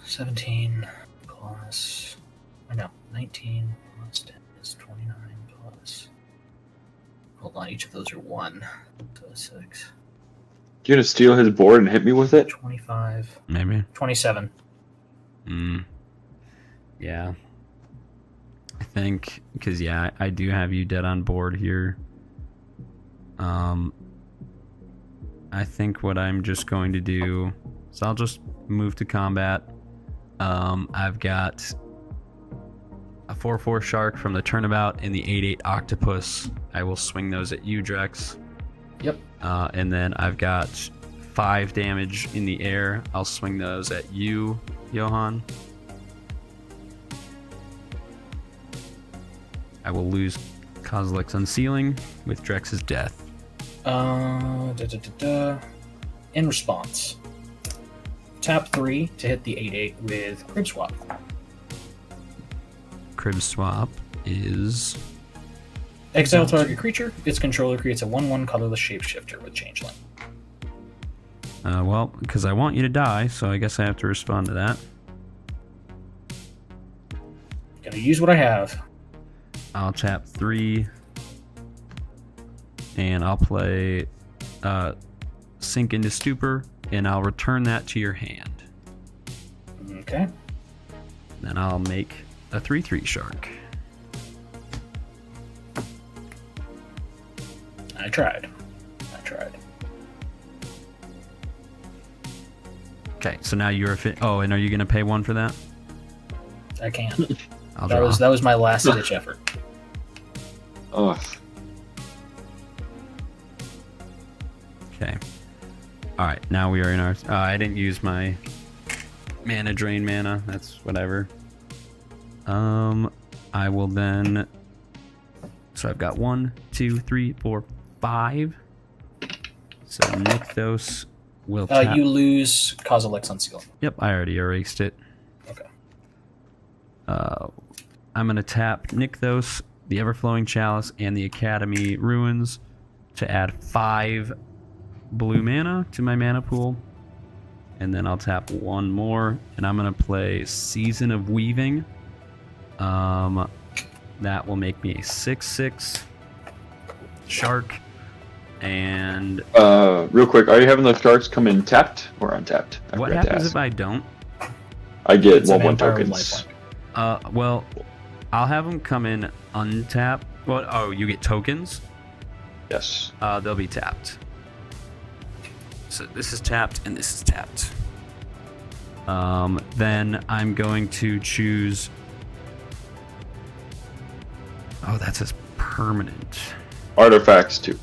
17 plus. I know. 19 plus 10 is 29 plus. Hold on. Each of those are 1. So 6. You gonna steal his board and hit me with it? 25. Maybe. 27. Yeah. I think because I do have you dead on board here. I think what I'm just going to do is I'll just move to combat. I've got a 4/4 shark from the turnabout and the 8/8 octopus. I will swing those at you, Drex. Yep. And then I've got 5 damage in the air. I'll swing those at you, Johan. I will lose Kozilek's Unsealing with Drex's death. In response, tap 3 to hit the 8/8 with Crib Swap. Crib Swap is... Exile target creature. Its controller creates a 1/1 colorless shapeshifter with Changeling. well, because I want you to die, so I guess I have to respond to that. Gonna use what I have. I'll tap 3, and I'll play Sink into Stupor, and I'll return that to your hand. Okay. Then I'll make a 3/3 shark. I tried. Okay, so now you're oh, and are you gonna pay 1 for that? I can't. I'll That draw. was my last ditch effort. Oh, Okay. All right, now we are in our. I didn't use my mana drain mana. That's whatever. I will then. So I've got 1, 2, 3, 4, 5. So Nykthos will tap. You lose Kozilek's Unseal. Yep, I already erased it. Okay. I'm gonna tap Nykthos, the Everflowing Chalice, and the Academy Ruins to add 5 blue mana to my mana pool, and then I'll tap 1 more, and I'm gonna play Season of Weaving. That will make me a 6/6 shark, and real quick, are you having those sharks come in tapped or untapped? I what forgot to happens ask. if I don't? I get It's a 1/1 vampire with tokens. lifelink. Well, I'll have them come in untapped. Well, oh, you get tokens? Yes. They'll be tapped. So this is tapped and this is tapped. Then I'm going to choose. Oh, that's a permanent. Artifacts too.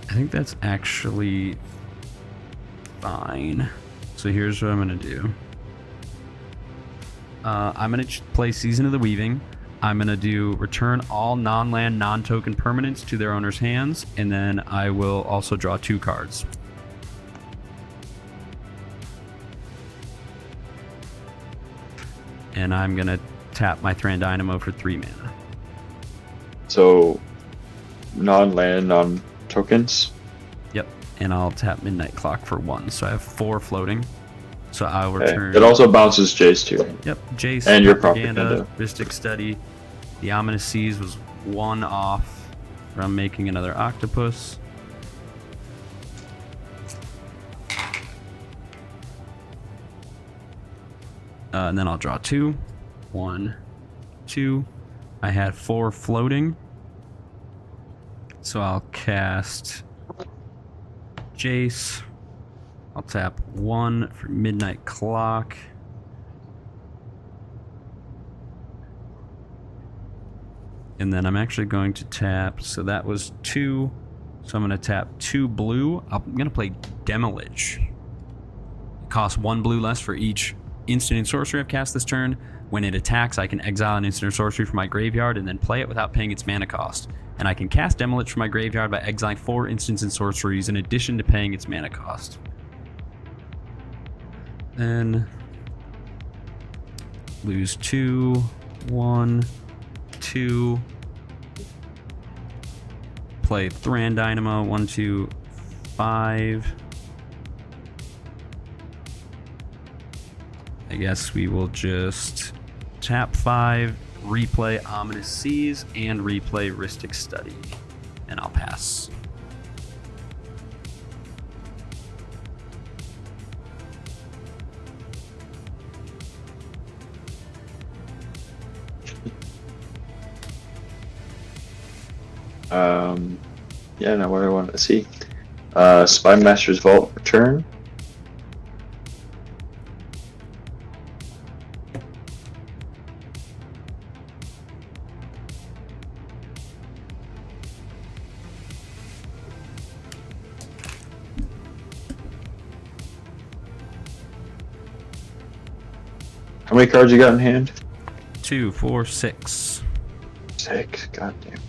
I think that's actually fine. So here's what I'm gonna do. I'm gonna play Season of the Weaving. I'm gonna do return all non-land, non-token permanents to their owner's hands, and then I will also draw 2 cards. And I'm gonna tap my Thran Dynamo for 3 mana. So, non-land, non-tokens. Yep. And I'll tap Midnight Clock for 1. So I have 4 floating. So I'll Okay. return. It also bounces Jace too. Yep. Jace, And your Propaganda, propaganda. Mystic Study. The Ominous Seas was 1 off from making another octopus. And then I'll draw 2. 1, 2. I had 4 floating. So I'll cast Jace. I'll tap 1 for Midnight Clock. And then I'm actually going to tap, so that was 2. So I'm going to tap 2 blue. I'm going to play Demolish. It costs 1 blue less for each instant and sorcery I've cast this turn. When it attacks, I can exile an instant or sorcery from my graveyard and then play it without paying its mana cost. And I can cast Demolish from my graveyard by exiling 4 instants and sorceries in addition to paying its mana cost. Then lose 2, 1, 2. Play Thran Dynamo, 1, 2, 5. I guess we will just tap 5, replay Ominous Seas, and replay Rhystic Study. And I'll pass. Yeah, now what I wanted to see. Spy Master's Vault return. How many cards you got in hand? 2, 4, 6. 6, goddamn.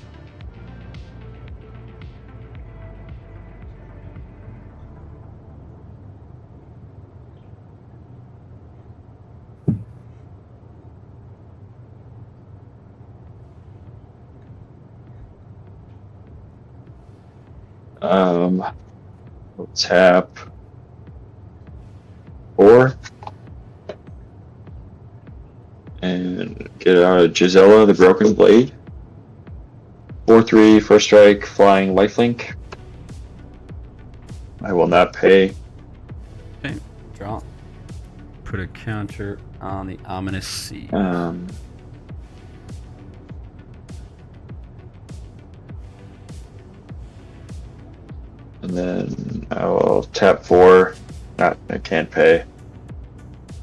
We'll tap 4 and get out of Gisela, the Broken Blade. 4/3, first strike, flying lifelink. I will not pay. Okay, draw. Put a counter on the Ominous Sea. And then I will tap 4. I can't pay.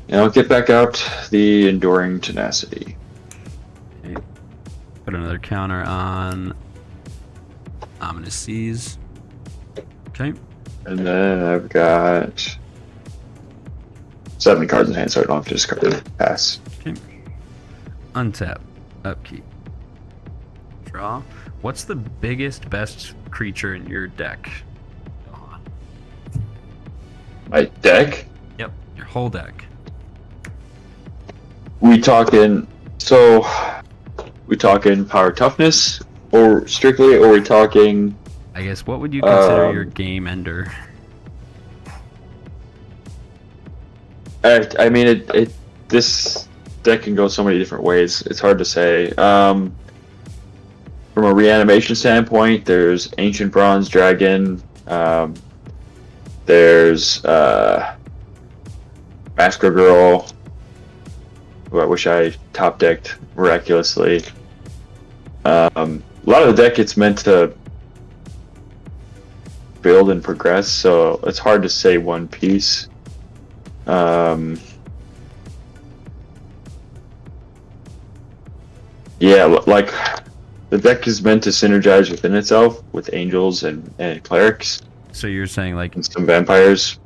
And I'll get back out the Enduring Tenacity. Okay. Put another counter on Ominous Seas. Okay. And then I've got 7 cards in hand, so I don't have to discard it. Pass. Okay. Untap. Upkeep. Draw. What's the biggest, best creature in your deck? My deck? Yep, your whole deck. We talking power toughness or strictly, or we talking I guess what would you consider your game ender? I mean this deck can go so many different ways. It's hard to say. From a reanimation standpoint, there's Ancient Bronze Dragon, there's Masker Girl, who I wish I top decked miraculously. A lot of the deck it's meant to build and progress, so it's hard to say one piece. Yeah, like the deck is meant to synergize within itself with angels and clerics. So you're saying like And some vampires.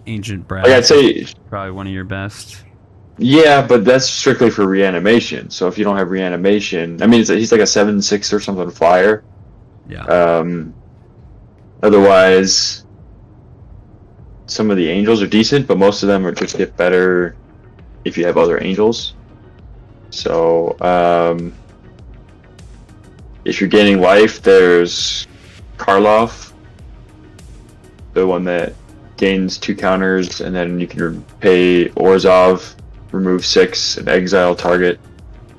Ancient Brass? Like I'd say, probably one of your best. yeah, but that's strictly for reanimation. So if you don't have reanimation, I mean, he's like a 7/6 or something flyer. Yeah. Otherwise, some of the angels are decent, but most of them are just get better if you have other angels. So if you're gaining life, there's Karloff, the one that gains 2 counters, and then you can pay Orzhov, remove 6, and exile target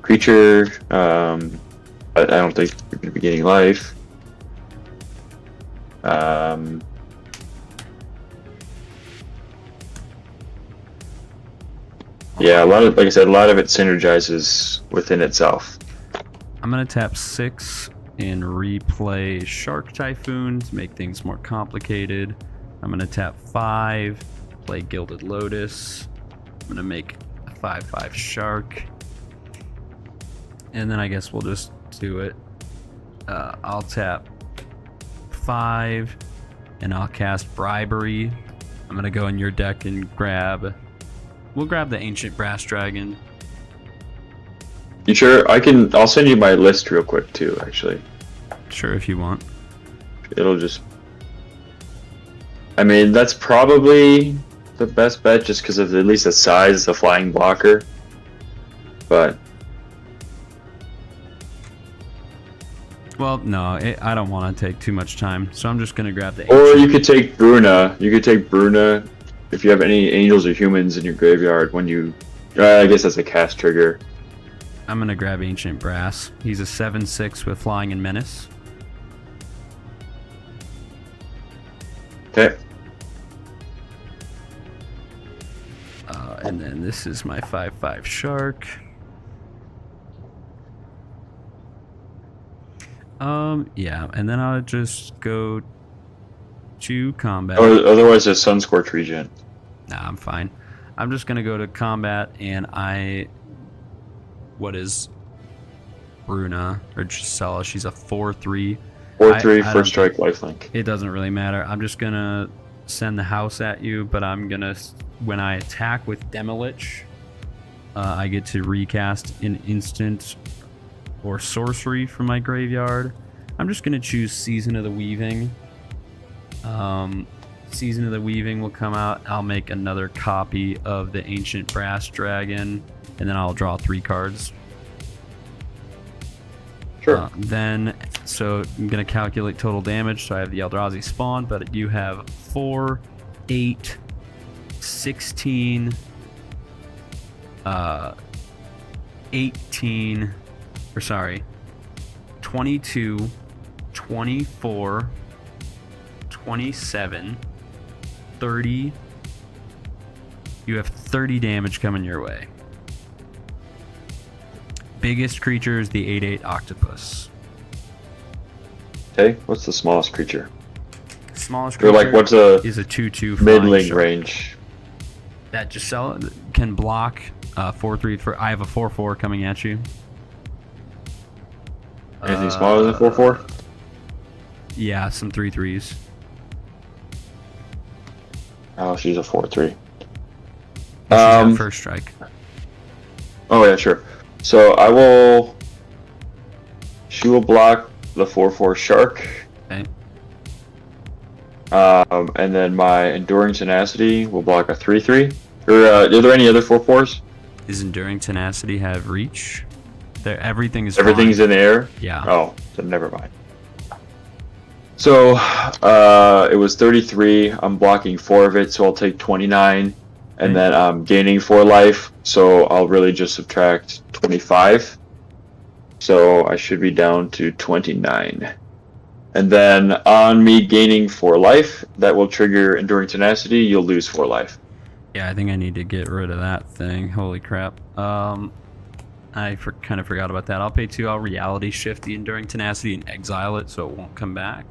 creature. But I don't think you're going to be gaining life. Yeah, like I said, a lot of it synergizes within itself. I'm gonna tap 6 and replay Shark Typhoon to make things more complicated. I'm gonna tap 5, play Gilded Lotus. I'm gonna make a 5/5 shark. And then I guess we'll just do it. I'll tap 5 and I'll cast Bribery. I'm gonna go in your deck and we'll grab the Ancient Brass Dragon. You sure? I'll send you my list real quick too, actually. Sure, if you want. It'll just... I mean, that's probably the best bet just because of at least the size of the flying blocker. But... Well, no, I don't want to take too much time, so I'm just gonna grab the Or Ancient. you could take Bruna. You could take Bruna if you have any angels or humans in your graveyard when you... I guess that's a cast trigger. I'm gonna grab Ancient Brass. He's a 7/6 with Flying and Menace. Okay. And then this is my 5/5 shark. Yeah, and then I'll just go to combat. Or otherwise a Sunscorch regen. Nah, I'm fine. I'm just gonna go to combat, and what is Bruna or Gisela? She's a 4/3. 4/3 I don't first strike lifelink. It doesn't really matter. I'm just gonna send the house at you, but I'm gonna, when I attack with Demolich, I get to recast an instant or sorcery from my graveyard. I'm just gonna choose Season of the Weaving. Season of the Weaving will come out. I'll make another copy of the Ancient Brass Dragon, and then I'll draw 3 cards. Sure. So I'm going to calculate total damage. So I have the Eldrazi spawn, but you have 4, 8, 16, 18, 22, 24, 27, 30. You have 30 damage coming your way. Biggest creature is the 8/8 octopus. Okay, what's the smallest creature? Smallest Or creature like, what's a is a 2/2 flying middling shark. range? That Gisela can block 4/3 for. I have a 4/4 coming at you. Anything smaller than 4/4? Yeah, some 3/3s. Oh, she's a 4/3. She's got first strike. Oh yeah, sure. So she will block the 4/4 shark. Okay. And then my Enduring Tenacity will block a 3/3. Or are there any other 4/4s? Does Enduring Tenacity have reach? Everything's Everything's fine. in the air? Yeah. Oh, then never mind. So, it was 33. I'm blocking 4 of it, so I'll take 29. And then I'm gaining 4 life, so I'll really just subtract 25. So I should be down to 29. And then on me gaining 4 life, that will trigger Enduring Tenacity. You'll lose 4 life. Yeah, I think I need to get rid of that thing. Holy crap. I kind of forgot about that. I'll pay 2. I'll reality shift the Enduring Tenacity and exile it so it won't come back.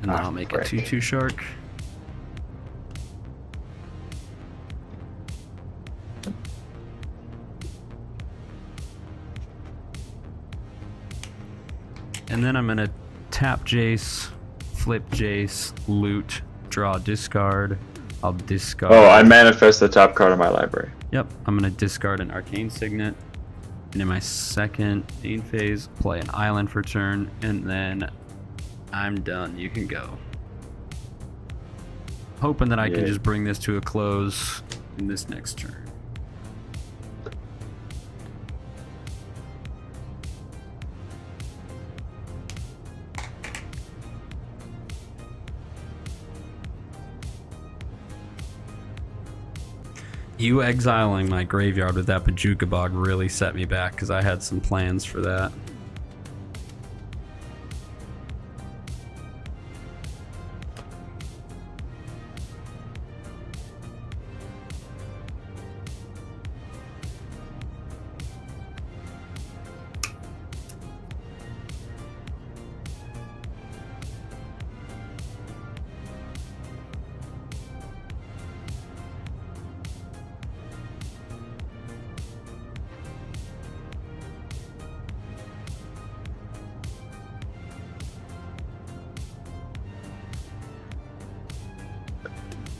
And then I'll make a 2/2 shark. And then I'm going to tap Jace, flip Jace, loot, draw, discard. I'll discard. Oh, I manifest the top card of my library. Yep, I'm going to discard an Arcane Signet. And in my second main phase, play an island for turn. And then I'm done. You can go. Hoping that I can just bring this to a close in this next turn. You exiling my graveyard with that Bajuka Bog really set me back because I had some plans for that.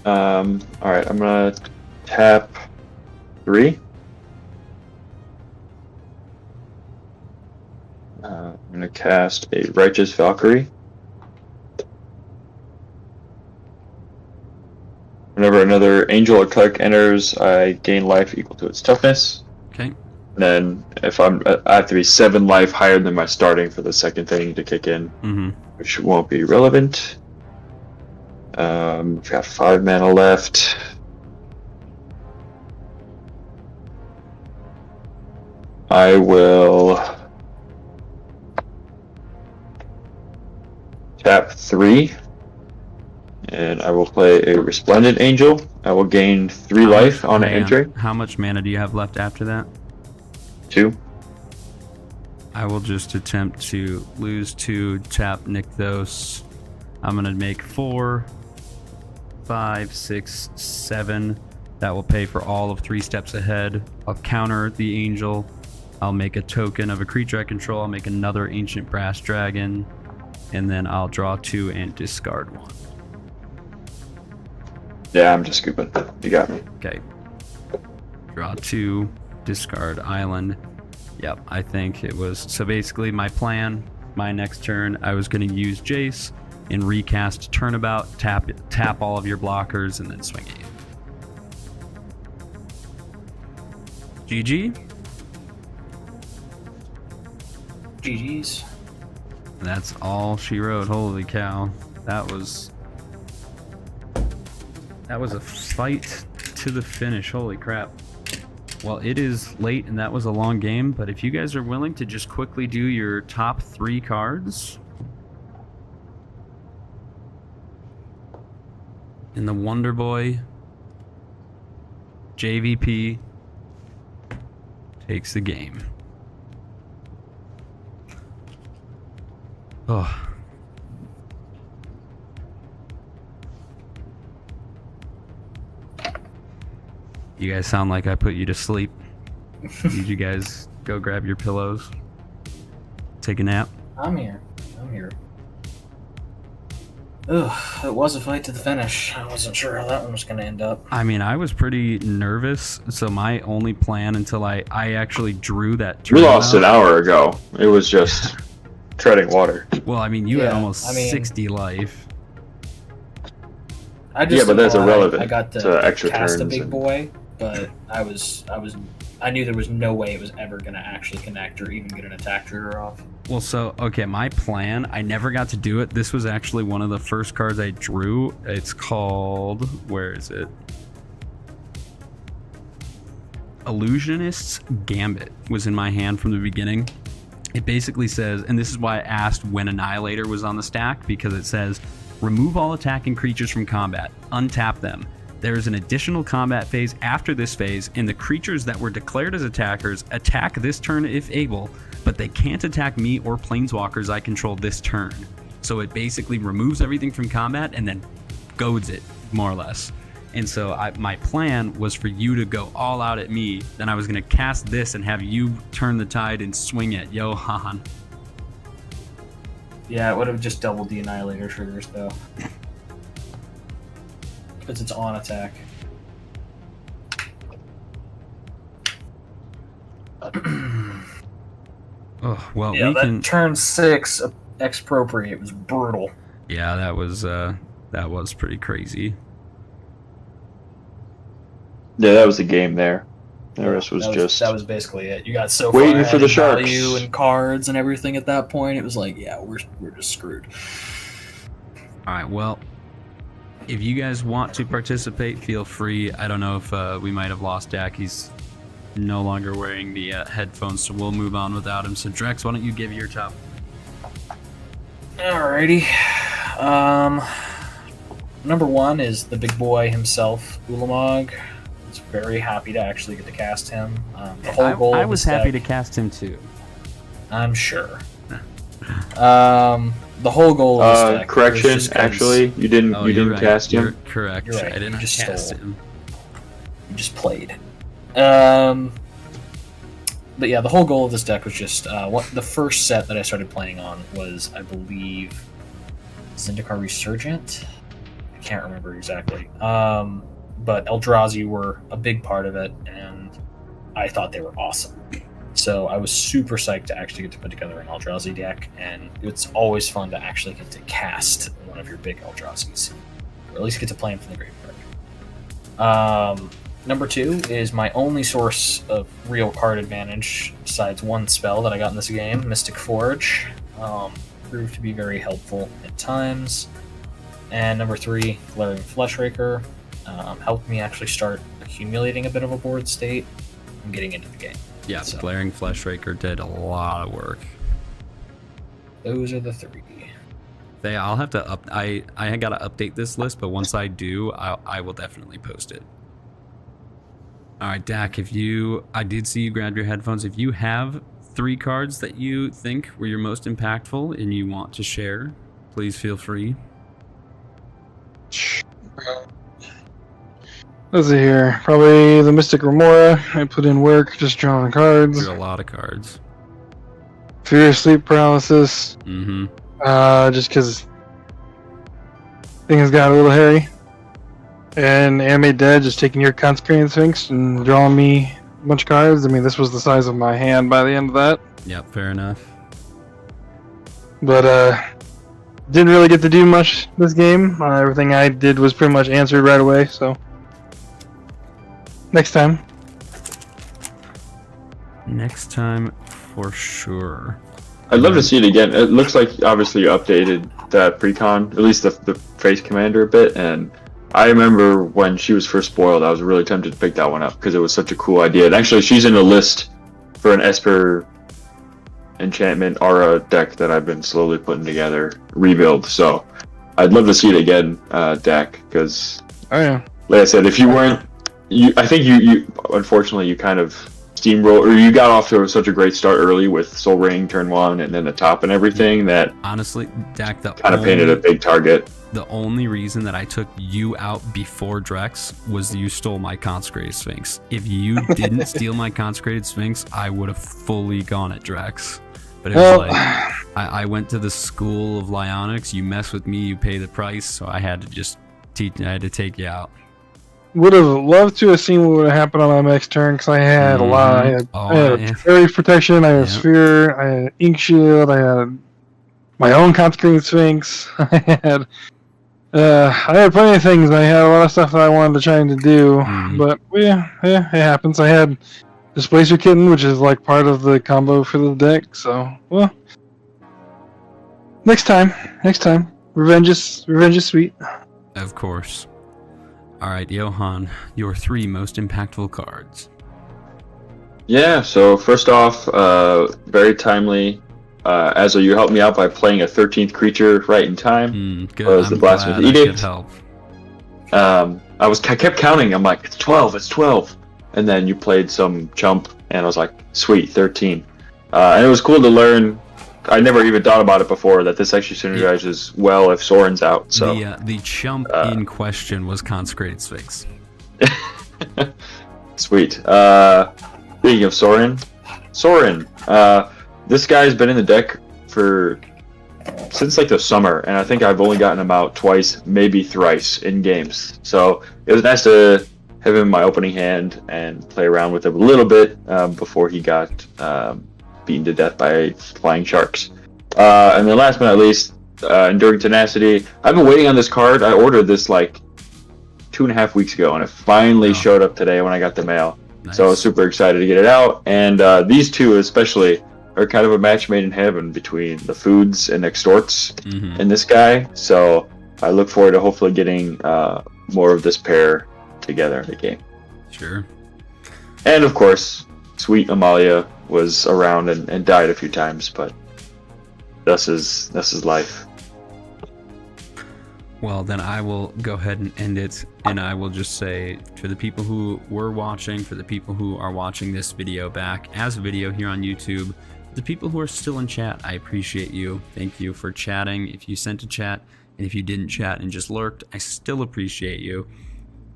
Alright, I'm gonna tap 3. I'm gonna cast a Righteous Valkyrie. Whenever another angel or cleric enters, I gain life equal to its toughness. Okay. And then if I have to be 7 life higher than my starting for the second thing to kick in, which won't be relevant. We've got 5 mana left. I will tap 3. And I will play a Resplendent Angel. I will gain 3 life on an entry. How much mana do you have left after that? 2. I will just attempt to lose 2, tap Nykthos. I'm going to make 4, 5, 6, 7. That will pay for all of 3 steps ahead. I'll counter the angel. I'll make a token of a creature I control. I'll make another Ancient Brass Dragon. And then I'll draw 2 and discard 1. Yeah, I'm just scooping. You got me. Okay. Draw 2, discard island. Yep, I think it was. So basically, my plan, my next turn, I was going to use Jace and recast Turnabout, tap all of your blockers, and then swing at you. GG. GG's. That's all she wrote. Holy cow. That was a fight to the finish. Holy crap. Well, it is late and that was a long game, but if you guys are willing to just quickly do your top 3 cards. In the Wonder Boy, JVP takes the game. Oh. You guys sound like I put you to sleep. Did you guys go grab your pillows? Take a nap? I'm here. Ugh, it was a fight to the finish. I wasn't sure how that one was going to end up. I mean, I was pretty nervous, so my only plan until I actually drew that We lost an hour ago. It was just treading water. Well, I mean, you had Yeah, almost I mean- 60 life. I just but that's thought irrelevant I got to to extra cast a turns big and- boy, but I knew there was no way it was ever going to actually connect or even get an attack trigger off. Well, so, okay, my plan, I never got to do it. This was actually one of the first cards I drew. It's called, where is it? Illusionist's Gambit was in my hand from the beginning. It basically says, and this is why I asked when Annihilator was on the stack, because it says, remove all attacking creatures from combat, untap them. There is an additional combat phase after this phase, and the creatures that were declared as attackers attack this turn if able, but they can't attack me or planeswalkers I control this turn. So it basically removes everything from combat and then goads it, more or less. And so my plan was for you to go all out at me, then I was going to cast this and have you turn the tide and swing at Johan. Yeah, it would have just doubled the Annihilator triggers, though. Because it's on attack. Oh, well, Yeah, we that can... turn 6 expropriate was brutal. Yeah, that was pretty crazy. Yeah, that was the game there. The rest was just... That was basically it. You got so waiting far ahead for the in sharks. value and cards and everything at that point. It was like, yeah, we're just screwed. All right, well, if you guys want to participate, feel free. I don't know if we might have lost Dak. He's no longer wearing the headphones, so we'll move on without him. So, Drex, why don't you give your top? Alrighty. Number 1 is the big boy himself, Ulalek. I was very happy to actually get to cast him. The whole goal I of was this happy deck- to cast him too. I'm sure. The whole goal of this deck... correction, was just 'cause actually, you didn't You're cast You're him. correct. You're right, I didn't you just cast stole. him. You just played. But yeah, the whole goal of this deck was just... the first set that I started playing on was, I believe, Zendikar Resurgent, can't remember exactly. But Eldrazi were a big part of it, and I thought they were awesome. So I was super psyched to actually get to put together an Eldrazi deck, and it's always fun to actually get to cast one of your big Eldrazi's, or at least get to play them from the graveyard. Number 2 is my only source of real card advantage, besides one spell that I got in this game, Mystic Forge. Proved to be very helpful at times. And number 3, Glaring Fleshraker, helped me actually start accumulating a bit of a board state and getting into the game. Yeah, So, Glaring Fleshraker did a lot of work. those are the 3. I'll have to I gotta update this list, but once I do, I will definitely post it. All right, Dak, I did see you grab your headphones. If you have 3 cards that you think were your most impactful and you want to share, please feel free. Let's see here. Probably the Mystic Remora. I put in work, just drawing cards. Drew a lot of cards. Fear of Sleep Paralysis. Mm-hmm. Just because things got a little hairy. And Animate Dead, just taking your Consecrated Sphinx and drawing me a bunch of cards. I mean, this was the size of my hand by the end of that. Yep, fair enough. But, didn't really get to do much this game. Everything I did was pretty much answered right away, so. Next time. Next time, for sure. I'd love to see it again. It looks like obviously you updated that precon, at least the face commander a bit, and I remember when she was first spoiled, I was really tempted to pick that one up because it was such a cool idea. And actually, she's in a list for an Esper enchantment aura deck that I've been slowly putting together, rebuild. So I'd love to see it again, Dak, because Oh, yeah. like I said, if you weren't, I think you unfortunately you kind of steamroll, or you got off to such a great start early with Soul Ring turn 1 and then the top and everything that Honestly, Dak, kind of painted a big target. the only reason that I took you out before Drex was you stole my Consecrated Sphinx. If you didn't steal my Consecrated Sphinx, I would have fully gone at Drex. But it was like, I went to the school of Lyonics, you mess with me, you pay the price, so I had to just I had to take you out. Would have loved to have seen what would have happened on my next turn, because I had a lot. I had Fairy Protection, I had Sphere, I had Ink Shield, I had my own Consecrated Sphinx, I had plenty of things. I had a lot of stuff that I wanted to try to do, but yeah, it happens. I had Displacer Kitten, which is like part of the combo for the deck, so, well, next time. Revenge is sweet. Of course. All right, Johan, your 3 most impactful cards. Yeah, so first off, very timely. Azo, you helped me out by playing a 13th creature right in time. Good. Was the Blasphemous Edict. Help. I kept counting. I'm like, it's 12. And then you played some chump, and I was like, sweet, 13. And it was cool to learn. I never even thought about it before that this actually synergizes well if Soren's out. So the chump in question was Consecrated Sphinx. Sweet. Speaking of Soren, this guy's been in the deck since like the summer, and I think I've only gotten him out twice, maybe thrice in games. So it was nice to have him in my opening hand and play around with him a little bit before he got beaten to death by flying sharks. And then last but not least, Enduring Tenacity. I've been waiting on this card. I ordered this like 2.5 weeks ago, and it finally showed up today when I got the mail. Nice. So I was super excited to get it out. And these two especially are kind of a match made in heaven between the Foods and Extorts and this guy. So I look forward to hopefully getting more of this pair together in the game. Sure. And of course, sweet Amalia was around and died a few times, but this is life. Well, then I will go ahead and end it, and I will just say to the people who were watching, for the people who are watching this video back as a video here on YouTube, the people who are still in chat, I appreciate you. Thank you for chatting. If you sent a chat, and if you didn't chat and just lurked, I still appreciate you.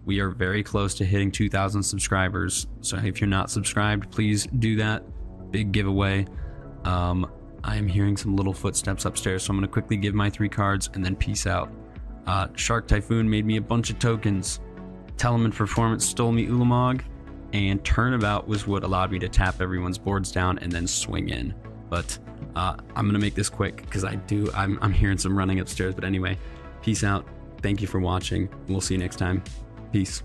We are very close to hitting 2,000 subscribers, so if you're not subscribed, please do that. Big giveaway. I am hearing some little footsteps upstairs, so I'm going to quickly give my 3 cards and then peace out. Shark Typhoon made me a bunch of tokens. Telemann Performance stole me Ulamog, and Turnabout was what allowed me to tap everyone's boards down and then swing in. But I'm gonna make this quick because I'm hearing some running upstairs. But anyway, peace out. Thank you for watching. We'll see you next time. Peace.